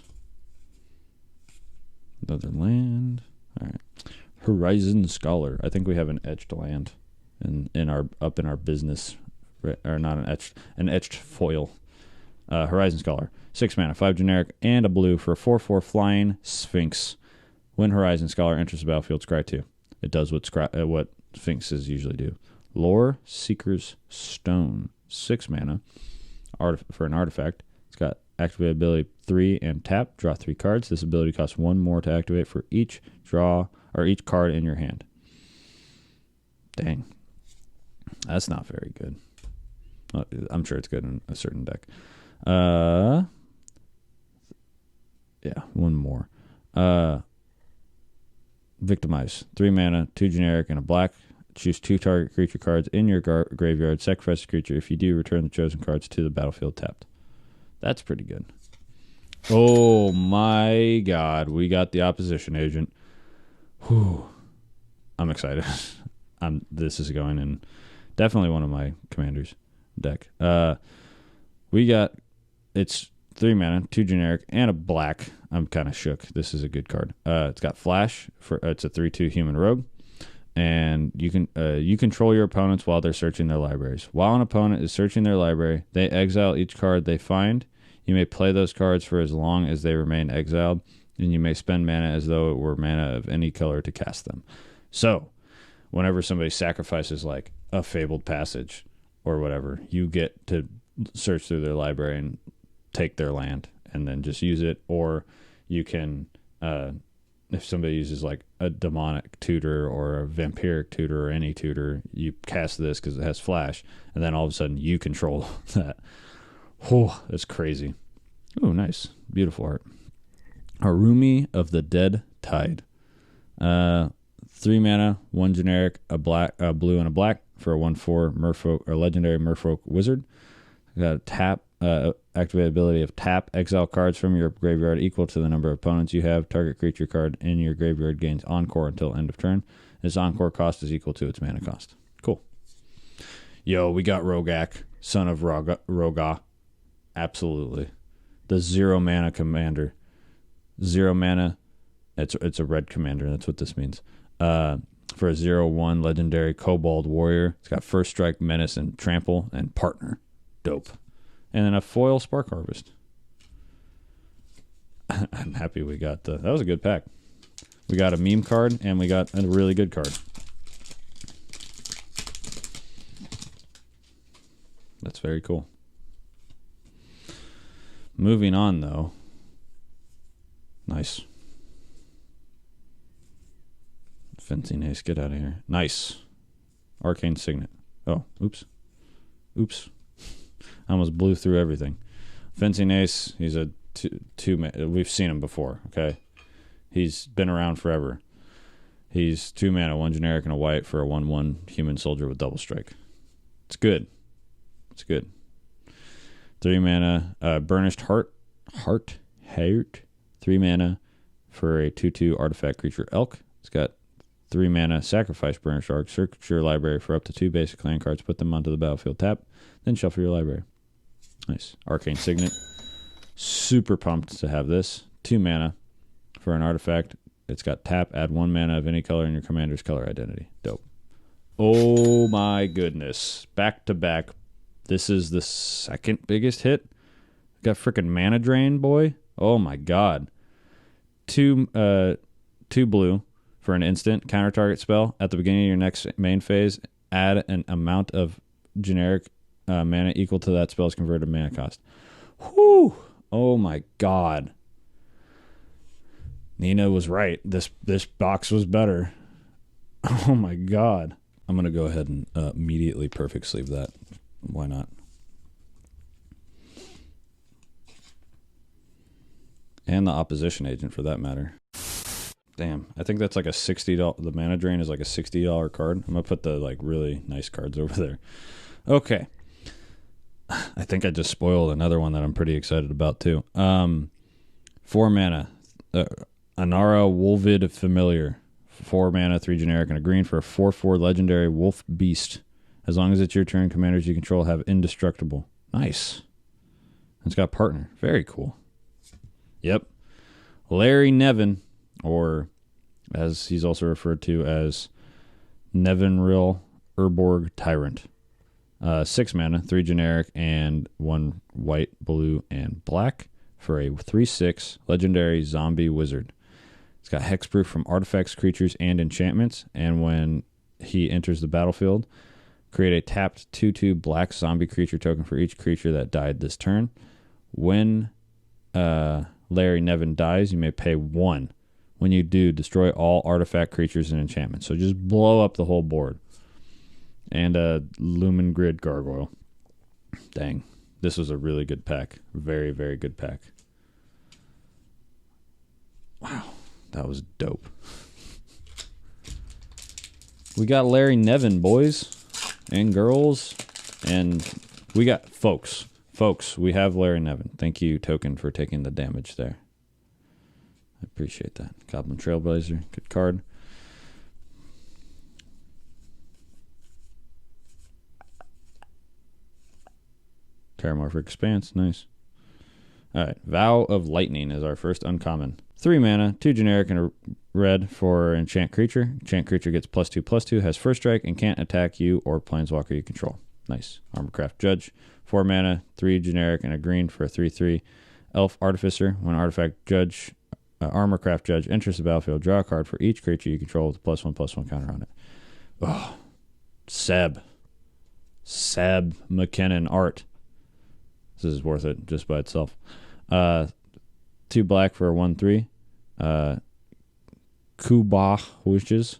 Another land. All right. Horizon Scholar. I think we have an etched land in our business, or not an etched foil. Horizon Scholar. 6 mana, 5 generic, and a blue for a 4/4 flying Sphinx. When Horizon Scholar enters the battlefield, scry 2. It does what Sphinxes usually do. Lore Seeker's Stone. 6 mana for an artifact. It's got activate ability 3 and tap. Draw 3 cards. This ability costs 1 more to activate for each each card in your hand. Dang. That's not very good. I'm sure it's good in a certain deck. Yeah, 1 more. Victimize. 3 mana, 2 generic, and a black. Choose 2 target creature cards in your graveyard. Sacrifice a creature. If you do, return the chosen cards to the battlefield tapped. That's pretty good. Oh my god. We got the opposition agent. Whew. I'm excited. This is going in definitely one of my commanders deck. It's 3 mana, 2 generic, and a black. I'm kind of shook. This is a good card. It's got flash. It's a 3/2 human rogue. And you control your opponents while they're searching their libraries. While an opponent is searching their library, they exile each card they find. You may play those cards for as long as they remain exiled, and you may spend mana as though it were mana of any color to cast them. So, whenever somebody sacrifices like a Fabled Passage or whatever, you get to search through their library and take their land and then just use it. Or you can, if somebody uses like a demonic tutor or a vampiric tutor or any tutor, you cast this because it has flash, and then all of a sudden you control that. Oh, that's crazy. Oh, nice. Beautiful art. Harumi of the Dead Tide. 3 mana, 1 generic, a blue and a black for a 1/4 merfolk or legendary merfolk wizard. Got a tap, activate ability of tap, exile cards from your graveyard equal to the number of opponents you have. Target creature card in your graveyard gains encore until end of turn. Its encore cost is equal to its mana cost. Cool. Yo, we got Rogak, son of Roga. Absolutely. The 0 mana commander. 0 mana. It's a red commander. That's what this means. For a 0/1 legendary kobold warrior. It's got first strike, menace, and trample, and partner. Dope. And then a foil Spark Harvest. I'm happy we got that was a good pack. We got a meme card, and we got a really good card. That's very cool. Moving on, though. Nice. Fencing Ace, get out of here. Nice. Arcane Signet. Oh, oops. Oops. I almost blew through everything. Fencing Ace, he's a we've seen him before, okay? He's been around forever. He's 2 mana, 1 generic and a white for a 1/1 human soldier with double strike. It's good. It's good. 3 mana, Burnished Heart. 3 mana for a 2/2 artifact creature elk. It's got 3 mana, sacrifice Burnished Heart, search your library for up to 2 basic clan cards, put them onto the battlefield, tap, then shuffle your library. Nice. Arcane Signet. Super pumped to have this. 2 mana for an artifact. It's got tap, add 1 mana of any color in your commander's color identity. Dope. Oh my goodness. Back to back. This is the second biggest hit. Got freaking mana drain, boy. Oh my god. 2 blue for an instant counter target spell. At the beginning of your next main phase, add an amount of generic mana equal to that spell's converted mana cost. Whew. Oh my god. Nina was right. This box was better. Oh my god. I'm going to go ahead and immediately perfect sleeve that. Why not? And the opposition agent for that matter. Damn. I think that's like a $60. The mana drain is like a $60 card. I'm going to put the like really nice cards over there. Okay. I think I just spoiled another one that I'm pretty excited about too. 4 mana. Anara Wolvid Familiar. 4 mana, 3 generic, and a green for a 4/4 legendary wolf beast. As long as it's your turn, commanders you control have indestructible. Nice. It's got partner. Very cool. Yep. Larry Nevin, or as he's also referred to as Nevinril Urborg Tyrant. 6 mana, 3 generic, and 1 white, blue, and black for a 3/6 legendary zombie wizard. It's got hexproof from artifacts, creatures, and enchantments, and when he enters the battlefield, create a tapped 2/2 black zombie creature token for each creature that died this turn. When Larry Nevin dies, you may pay 1. When you do, destroy all artifact creatures and enchantments. So just blow up the whole board. And a Lumen Grid Gargoyle. Dang. This was a really good pack. Very, very good pack. Wow. That was dope. We got Larry Nevin, boys and girls. And we got folks. Folks, we have Larry Nevin. Thank you, Token, for taking the damage there. I appreciate that. Goblin Trailblazer. Good card. Terramorphic Expanse, nice. All right, Vow of Lightning is our first uncommon. 3 mana, 2 generic, and a red for enchant creature. Enchant creature gets +2/+2, has first strike, and can't attack you or planeswalker you control. Nice. Armorcraft Judge. 4 mana, 3 generic, and a green for a 3/3. Elf Artificer. When Armorcraft Judge enters the battlefield, draw a card for each creature you control with a +1/+1 counter on it. Oh, Seb McKinnon art. This is worth it just by itself. 2 black for a 1/3. Kubah Wishes.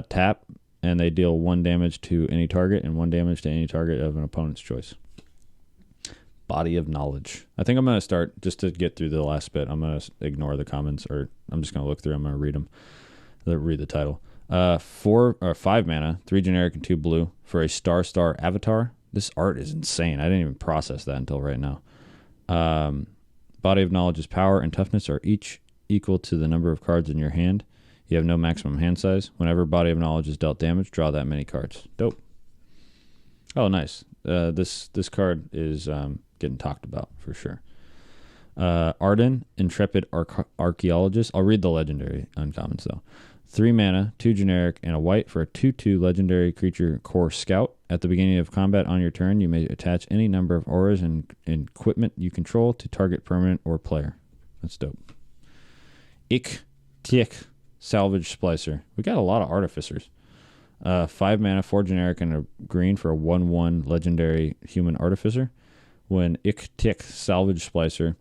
Tap, and they deal 1 damage to any target and 1 damage to any target of an opponent's choice. Body of Knowledge. I think I'm going to start, just to get through the last bit, I'm going to ignore the comments, or I'm just going to look through them. I'm going to read them. Read the title. 5 mana, 3 generic, and 2 blue for a Star Avatar. This art is insane. I didn't even process that until right now. Body of Knowledge's power and toughness are each equal to the number of cards in your hand. You have no maximum hand size. Whenever Body of Knowledge is dealt damage, draw that many cards. Dope. Oh, nice. This card is getting talked about for sure. Arden, Intrepid Archaeologist. I'll read the legendary uncommons though. 3 mana, 2 generic, and a white for a 2/2 legendary creature core scout. At the beginning of combat on your turn, you may attach any number of auras and equipment you control to target permanent or player. That's dope. Ik Tiek Salvage Splicer. We got a lot of Artificers. 5 mana, 4 generic, and a green for a 1/1 legendary human Artificer. When Ick-Tick Salvage Splicer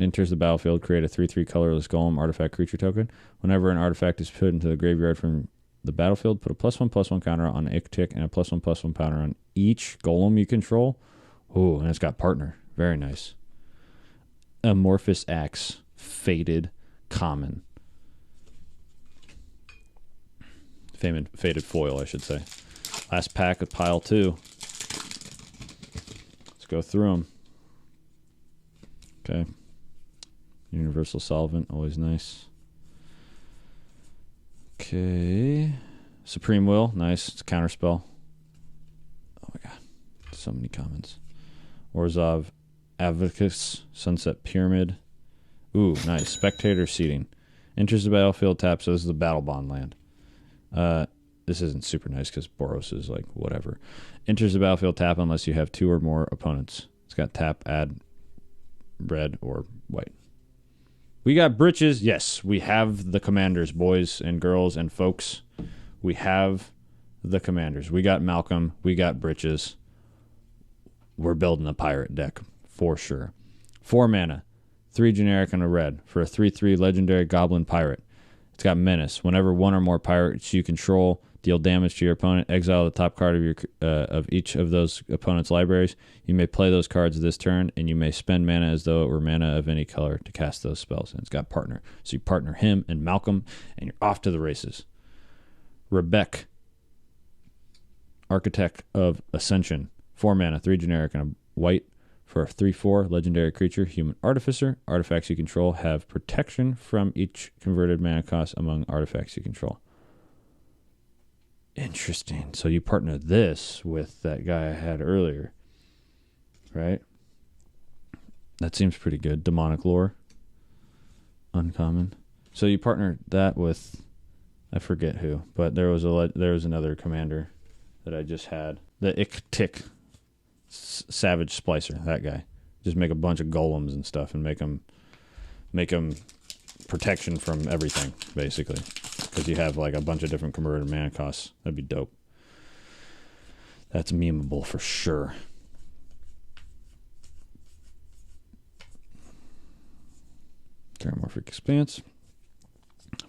enters the battlefield, create a 3/3 colorless golem artifact creature token. Whenever an artifact is put into the graveyard from the battlefield, put a +1/+1 counter on Ick-Tick and a +1/+1 counter on each golem you control. Ooh, and it's got partner. Very nice. Amorphous Axe. Faded. Common. Faded foil, I should say. Last pack of pile 2. Let's go through them. Okay. Universal Solvent, always nice. Okay. Supreme Will, nice. It's a counterspell. Oh my god. So many commons. Orzhov, Avacus, Sunset Pyramid. Ooh, nice. Spectator Seating. Enters the battlefield, taps, so this is the Battle Bond land. This isn't super nice because Boros is like whatever. Enters the battlefield, tap unless you have 2 or more opponents. It's got tap, add red or white. We got britches. Yes, we have the commanders, boys and girls and folks. We have the commanders. We got Malcolm. We got britches. We're building a pirate deck for sure. 4 mana, 3 generic and a red for a 3/3 legendary goblin pirate. It's got menace. Whenever 1 or more pirates you control deal damage to your opponent, exile the top card of your of each of those opponent's libraries. You may play those cards this turn, and you may spend mana as though it were mana of any color to cast those spells. And it's got partner. So you partner him and Malcolm, and you're off to the races. Rebek, Architect of Ascension. 4 mana, 3 generic, and a white for a 3/4 legendary creature, human artificer. Artifacts you control have protection from each converted mana cost among artifacts you control. Interesting. So you partner this with that guy I had earlier, right? That seems pretty good. Demonic Lore. Uncommon. So you partner that with, I forget who, but there was another commander that I just had. The Ick-Tick Savage Splicer, that guy. Just make a bunch of golems and stuff and make them protection from everything, basically. Because you have like a bunch of different converted mana costs. That'd be dope. That's memeable for sure. Terramorphic Expanse.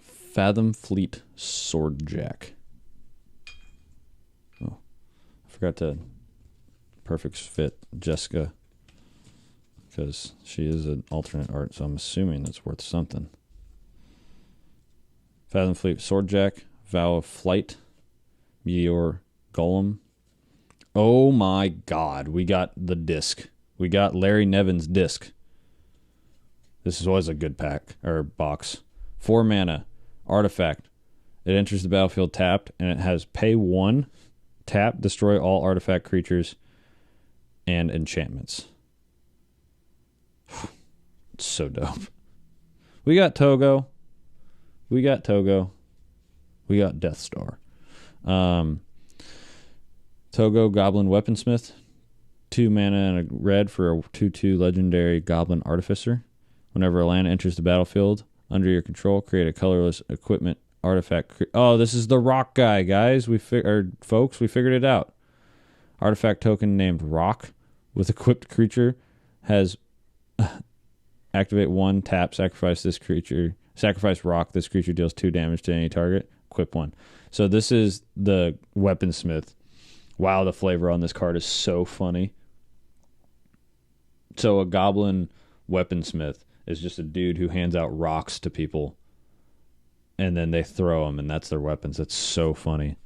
Fathom Fleet Swordjack. Oh, I forgot to perfect fit Jessica because she is an alternate art, so I'm assuming that's worth something. Fathom Fleet Swordjack, Vow of Flight, Meteor Golem. Oh my god, we got the disc. We got Larry Nevin's disc. This was a good pack, or box. 4 mana, artifact. It enters the battlefield tapped, and it has pay 1, tap, destroy all artifact creatures and enchantments. It's so dope. We got Togo. We got Death Star. Togo Goblin Weaponsmith. 2 mana and a red for a 2/2 legendary Goblin Artificer. Whenever a land enters the battlefield under your control, create a colorless equipment artifact. Oh, this is the rock guy, guys. Folks, we figured it out. Artifact token named Rock with equipped creature has activate 1, tap, sacrifice Rock. This creature deals 2 damage to any target. Equip 1. So this is the Weaponsmith. Wow, the flavor on this card is so funny. So a Goblin Weaponsmith is just a dude who hands out rocks to people, and then they throw them, and that's their weapons. That's so funny.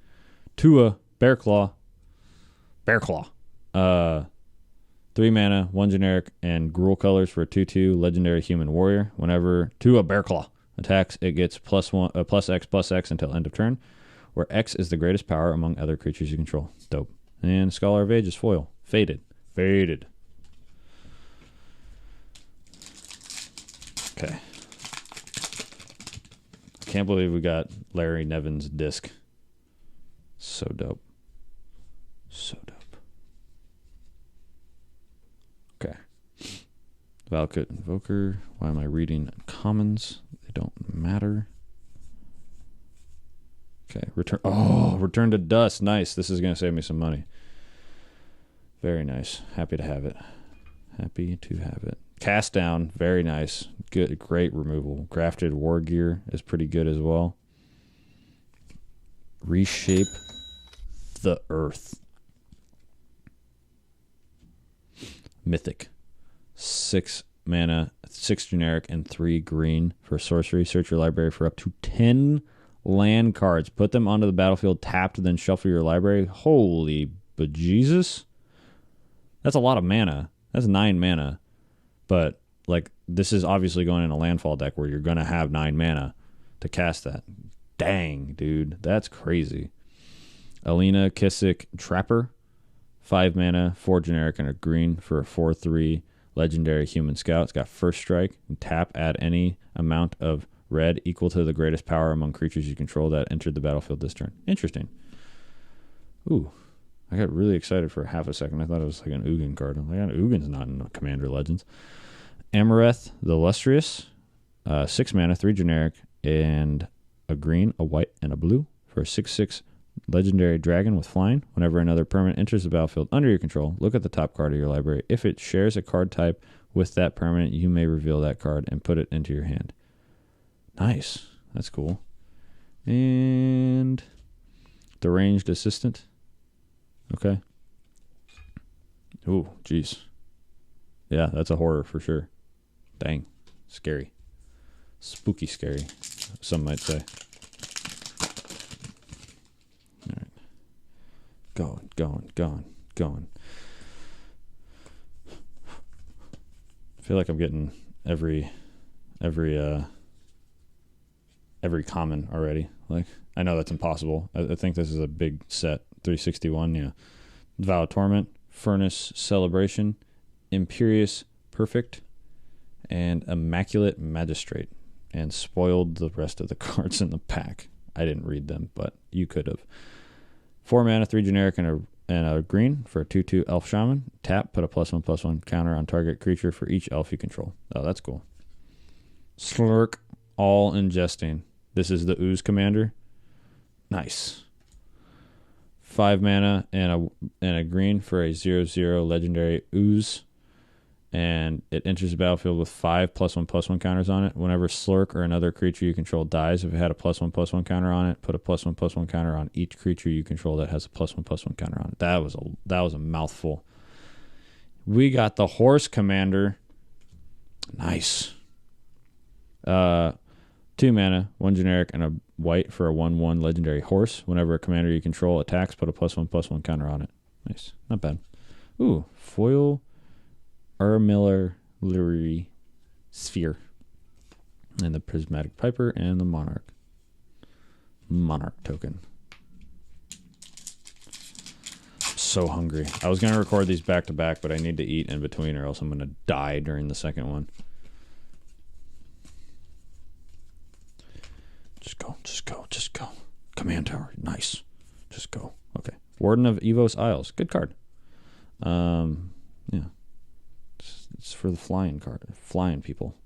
Tua, Bearclaw. 3 mana, 1 generic, and Gruul colors for a 2/2 legendary human warrior. Whenever Tua Bearclaw attacks, it gets +X until end of turn, where X is the greatest power among other creatures you control. Dope. And Scholar of Ages foil. Faded. Okay. Can't believe we got Larry Nevin's disc. So dope. Okay. Valakut Invoker. Why am I reading commons? They don't matter. Okay, return. Oh, return to dust. Nice. This is going to save me some money. Very nice. Happy to have it. Happy to have it. Cast down. Very nice. Good, great removal. Grafted war gear is pretty good as well. Reshape the earth. Mythic. 6 mana, 6 generic, and 3 green for sorcery. Search your library for up to 10 land cards. Put them onto the battlefield tapped, then shuffle your library. Holy bejesus. That's a lot of mana. That's 9 mana. But, like, this is obviously going in a landfall deck where you're going to have 9 mana to cast that. Dang, dude. That's crazy. Alina Kissick Trapper. 5 mana, 4 generic, and a green for a 4/3 legendary human scout. It's got first strike. And tap, add any amount of red equal to the greatest power among creatures you control that entered the battlefield this turn. Interesting. Ooh. I got really excited for half a second. I thought it was like an Ugin card. I'm like, Ugin's not in Commander Legends. Amareth the Illustrious. 6 mana, 3 generic, and a green, a white, and a blue for a 6/6 legendary dragon with flying. Whenever another permanent enters the battlefield under your control, look at the top card of your library. If it shares a card type with that permanent, you may reveal that card and put it into your hand. Nice. That's cool. And Deranged Assistant. Okay. Ooh, jeez. Yeah, that's a horror for sure. Dang. Scary. Spooky scary, some might say. All right. Going. I feel like I'm getting every common already. Like, I know that's impossible. I think this is a big set. 361, yeah. Vow of Torment, Furnace Celebration, Imperious Perfect, and Immaculate Magistrate. And spoiled the rest of the cards in the pack. I didn't read them, but you could have. 4 mana, 3 generic, and a green for a 2/2 Elf Shaman. Tap, put a +1/+1 counter on target creature for each elf you control. Oh, that's cool. Slurk, all ingesting. This is the Ooze Commander. Nice. 5 mana and a green for a 0/0 legendary Ooze. And it enters the battlefield with 5 +1/+1 counters on it. Whenever Slurk or another creature you control dies, if it had a +1/+1 counter on it, put a +1/+1 counter on each creature you control that has a +1/+1 counter on it. That was a mouthful. We got the Horse Commander. Nice. 2 mana, 1 generic, and a white for a 1/1 legendary horse. Whenever a commander you control attacks, put a +1/+1 counter on it. Nice. Not bad. Ooh, foil Armillary Sphere. And the Prismatic Piper and the Monarch. Monarch token. I'm so hungry. I was going to record these back to back, but I need to eat in between or else I'm going to die during the second one. Just go. Command Tower, nice. Just go. Okay. Warden of Evos Isles, good card. Yeah. It's for the flying people.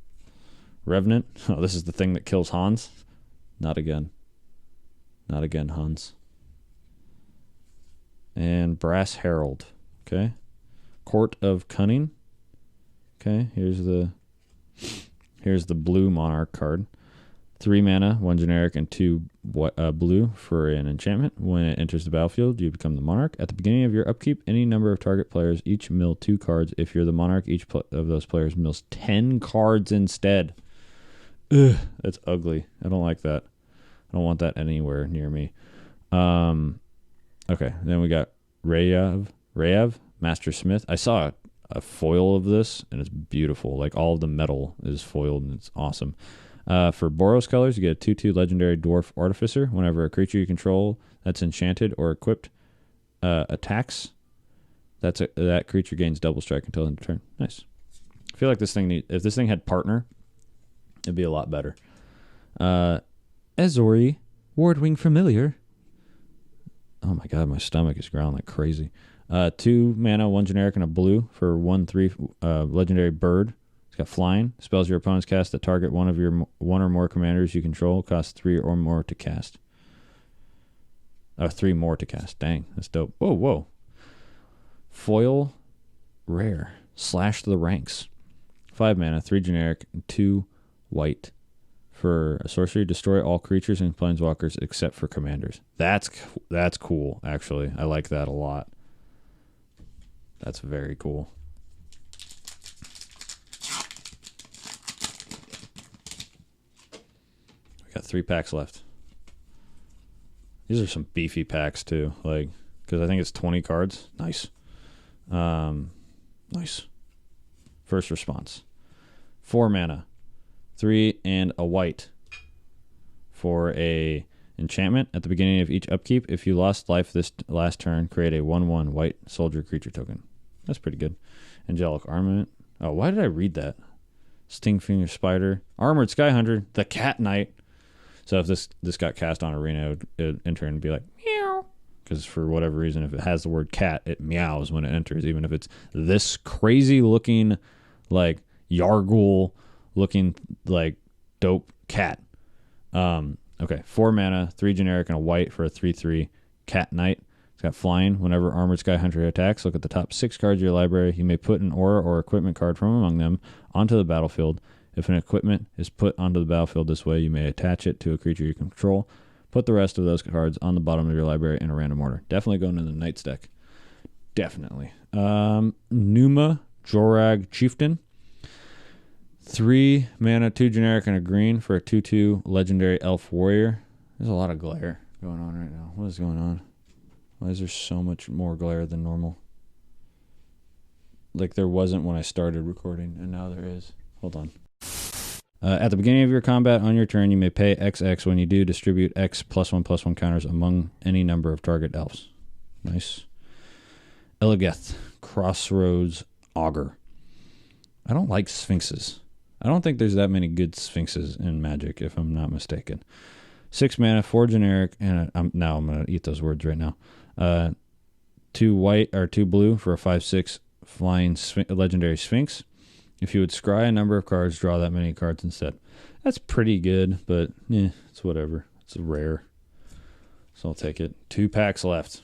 Revenant. Oh, this is the thing that kills Hans. Not again. Not again, Hans. And Brass Herald. Okay. Court of Cunning. Okay. Here's the blue Monarch card. 3 mana, 1 generic, and 2 blue for an enchantment. When it enters the battlefield, you become the Monarch. At the beginning of your upkeep, any number of target players each mill 2 cards. If you're the Monarch, each of those players mills 10 cards instead. Ugh, that's ugly. I don't like that. I don't want that anywhere near me. Okay, then we got Rayev, Master Smith. I saw a foil of this, and it's beautiful. Like, all of the metal is foiled, and it's awesome. For Boros colors, you get a 2/2 legendary Dwarf Artificer. Whenever a creature you control that's enchanted or equipped attacks, that creature gains double strike until end of turn. Nice. I feel like if this thing had partner, it'd be a lot better. Azori, Wardwing Familiar. Oh my god, my stomach is growling like crazy. 2 mana, 1 generic, and a blue for 1/3 legendary bird. It's got flying. Spells your opponents cast that target one or more commanders you control. Costs 3 or more to cast. 3 more to cast. Dang, that's dope. Whoa, whoa. Foil rare. Slash the ranks. 5 mana, 3 generic, and 2 white. For a sorcery, destroy all creatures and planeswalkers except for commanders. That's cool, actually. I like that a lot. That's very cool. We got 3 packs left. These are some beefy packs too, like, because I think it's 20 cards. Nice. Nice. First response. 4 mana. 3 and a white. For a enchantment, at the beginning of each upkeep, if you lost life this last turn, create a 1/1 white soldier creature token. That's pretty good. Angelic Armament. Oh, why did I read that? Stingfinger Spider. Armored Sky Hunter. The Cat Knight. So if this got cast on Arena, it would enter and be like, meow. Because for whatever reason, if it has the word cat, it meows when it enters, even if it's this crazy looking, like, Yargul looking, like, dope cat. Okay, 4 mana, 3 generic, and a white for a 3/3 Cat Knight. It's got flying. Whenever Armored Sky Hunter attacks, look at the top 6 cards of your library. You may put an aura or equipment card from among them onto the battlefield. If an equipment is put onto the battlefield this way, you may attach it to a creature you control. Put the rest of those cards on the bottom of your library in a random order. Definitely going to the Knights deck. Definitely. Numa Jorag Chieftain. 3 mana, 2 generic, and a green for a 2/2 legendary elf warrior. There's a lot of glare going on right now. What is going on? Why is there so much more glare than normal? Like there wasn't when I started recording, and now there is. Hold on. At the beginning of your combat on your turn, you may pay XX. When you do, distribute X +1/+1 counters among any number of target elves. Nice. Eligeth, Crossroads Augur. I don't like Sphinxes. I don't think there's that many good Sphinxes in Magic, if I'm not mistaken. 6 mana, 4 generic, and now I'm going to eat those words right now. 2 white or 2 blue for a 5/6 flying legendary Sphinx. If you would scry a number of cards, draw that many cards instead. That's pretty good, but it's whatever. It's rare. So I'll take it. 2 packs left.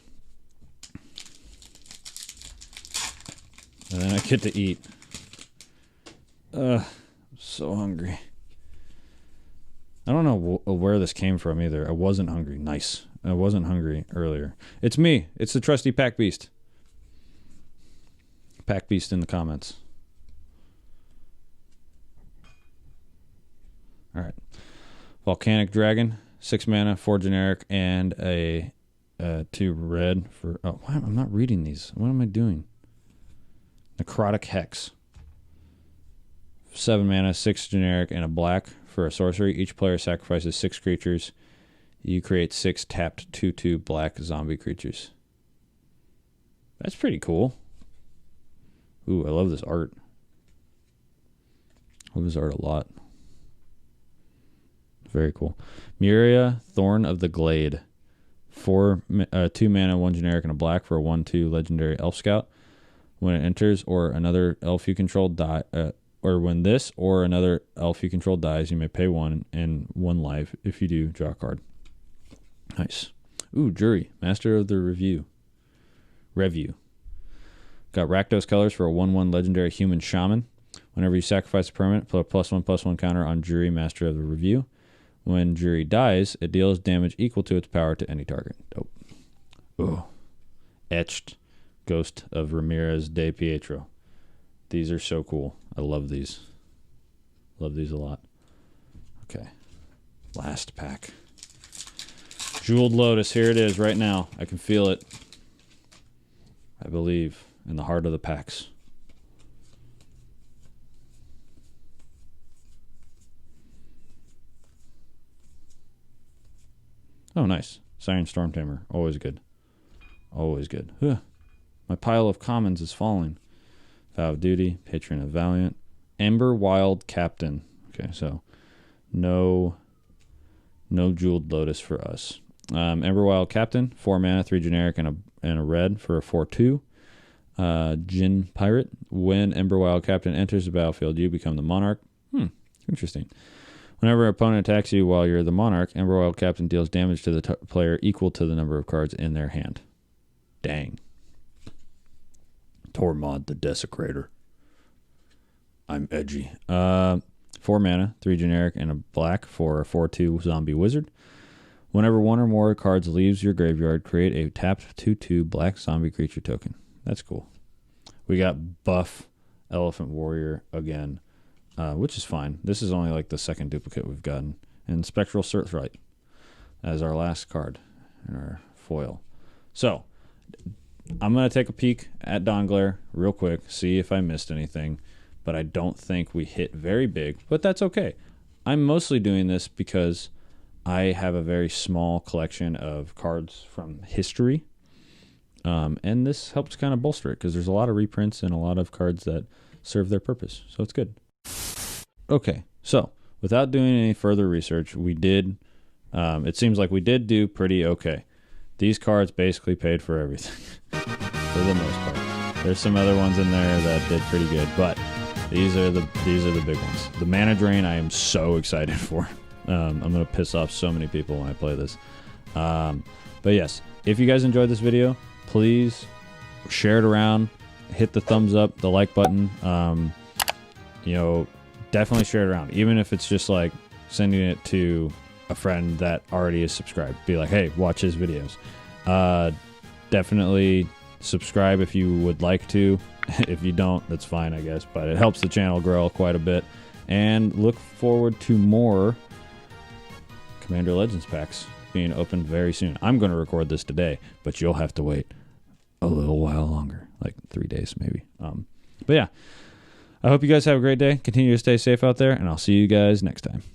And then I get to eat. I'm so hungry. I don't know where this came from either. I wasn't hungry. Nice. I wasn't hungry earlier. It's me. It's the trusty Pack Beast. Pack Beast in the comments. All right. Volcanic Dragon, 6 mana, 4 generic, and a 2 red for... Oh, why I'm not reading these. What am I doing? Necrotic Hex. 7 mana, 6 generic, and a black for a sorcery. Each player sacrifices 6 creatures. You create 6 tapped 2/2 black zombie creatures. That's pretty cool. Ooh, I love this art. I love this art a lot. Very cool. Muria, Thorn of the Glade. 2 mana, 1 generic, and a black for a 1/2 legendary elf scout. When it enters, or another elf you control or when this or another elf you control dies, you may pay 1 and 1 life. If you do, draw a card. Nice. Ooh, Jury, Master of the Review. Got Rakdos colors for a 1/1 legendary human shaman. Whenever you sacrifice a permanent, put a +1/+1 counter on Jury, Master of the Review. When Jury dies, it deals damage equal to its power to any target. Dope. Ooh. Etched Ghost of Ramirez de Pietro. These are so cool. I love these. Love these a lot. Okay. Last pack. Jeweled Lotus. Here it is right now. I can feel it. I believe in the heart of the packs. Oh, nice. Siren Stormtamer. Always good. Always good. Huh. My pile of commons is falling. Vow of Duty, Patron of Valiant, Ember Wild Captain. Okay, so no Jeweled Lotus for us. Ember Wild Captain, 4 mana, 3 generic, and a red for a 4/2. Djinn Pirate. When Ember Wild Captain enters the battlefield, you become the monarch. Interesting. Whenever an opponent attacks you while you're the monarch, Ember Royal Captain deals damage to the player equal to the number of cards in their hand. Dang. Tormod the Desecrator. I'm edgy. 4 mana, 3 generic, and a black for a 4/2 zombie wizard. Whenever one or more cards leaves your graveyard, create a tapped 2/2 black zombie creature token. That's cool. We got buff Elephant Warrior again, which is fine. This is only like the second duplicate we've gotten. And Spectral Searchlight as our last card in our foil. So, I'm going to take a peek at Dawnglare real quick, see if I missed anything. But I don't think we hit very big, but that's okay. I'm mostly doing this because I have a very small collection of cards from history. And this helps kind of bolster it because there's a lot of reprints and a lot of cards that serve their purpose. So it's good. Okay, so without doing any further research, we did, it seems like we did do pretty okay. These cards basically paid for everything for the most part. There's some other ones in there that did pretty good, but these are the big ones. The Mana Drain I am so excited for. I'm going to piss off so many people when I play this. But yes, if you guys enjoyed this video, please share it around. Hit the thumbs up, the like button. You know, definitely share it around. Even if it's just like sending it to a friend that already is subscribed. Be like, hey, watch his videos. Definitely subscribe if you would like to. If you don't, that's fine, I guess. But it helps the channel grow quite a bit. And look forward to more Commander Legends packs being opened very soon. I'm going to record this today, but you'll have to wait a little while longer, like 3 days maybe. But yeah, I hope you guys have a great day. Continue to stay safe out there, and I'll see you guys next time.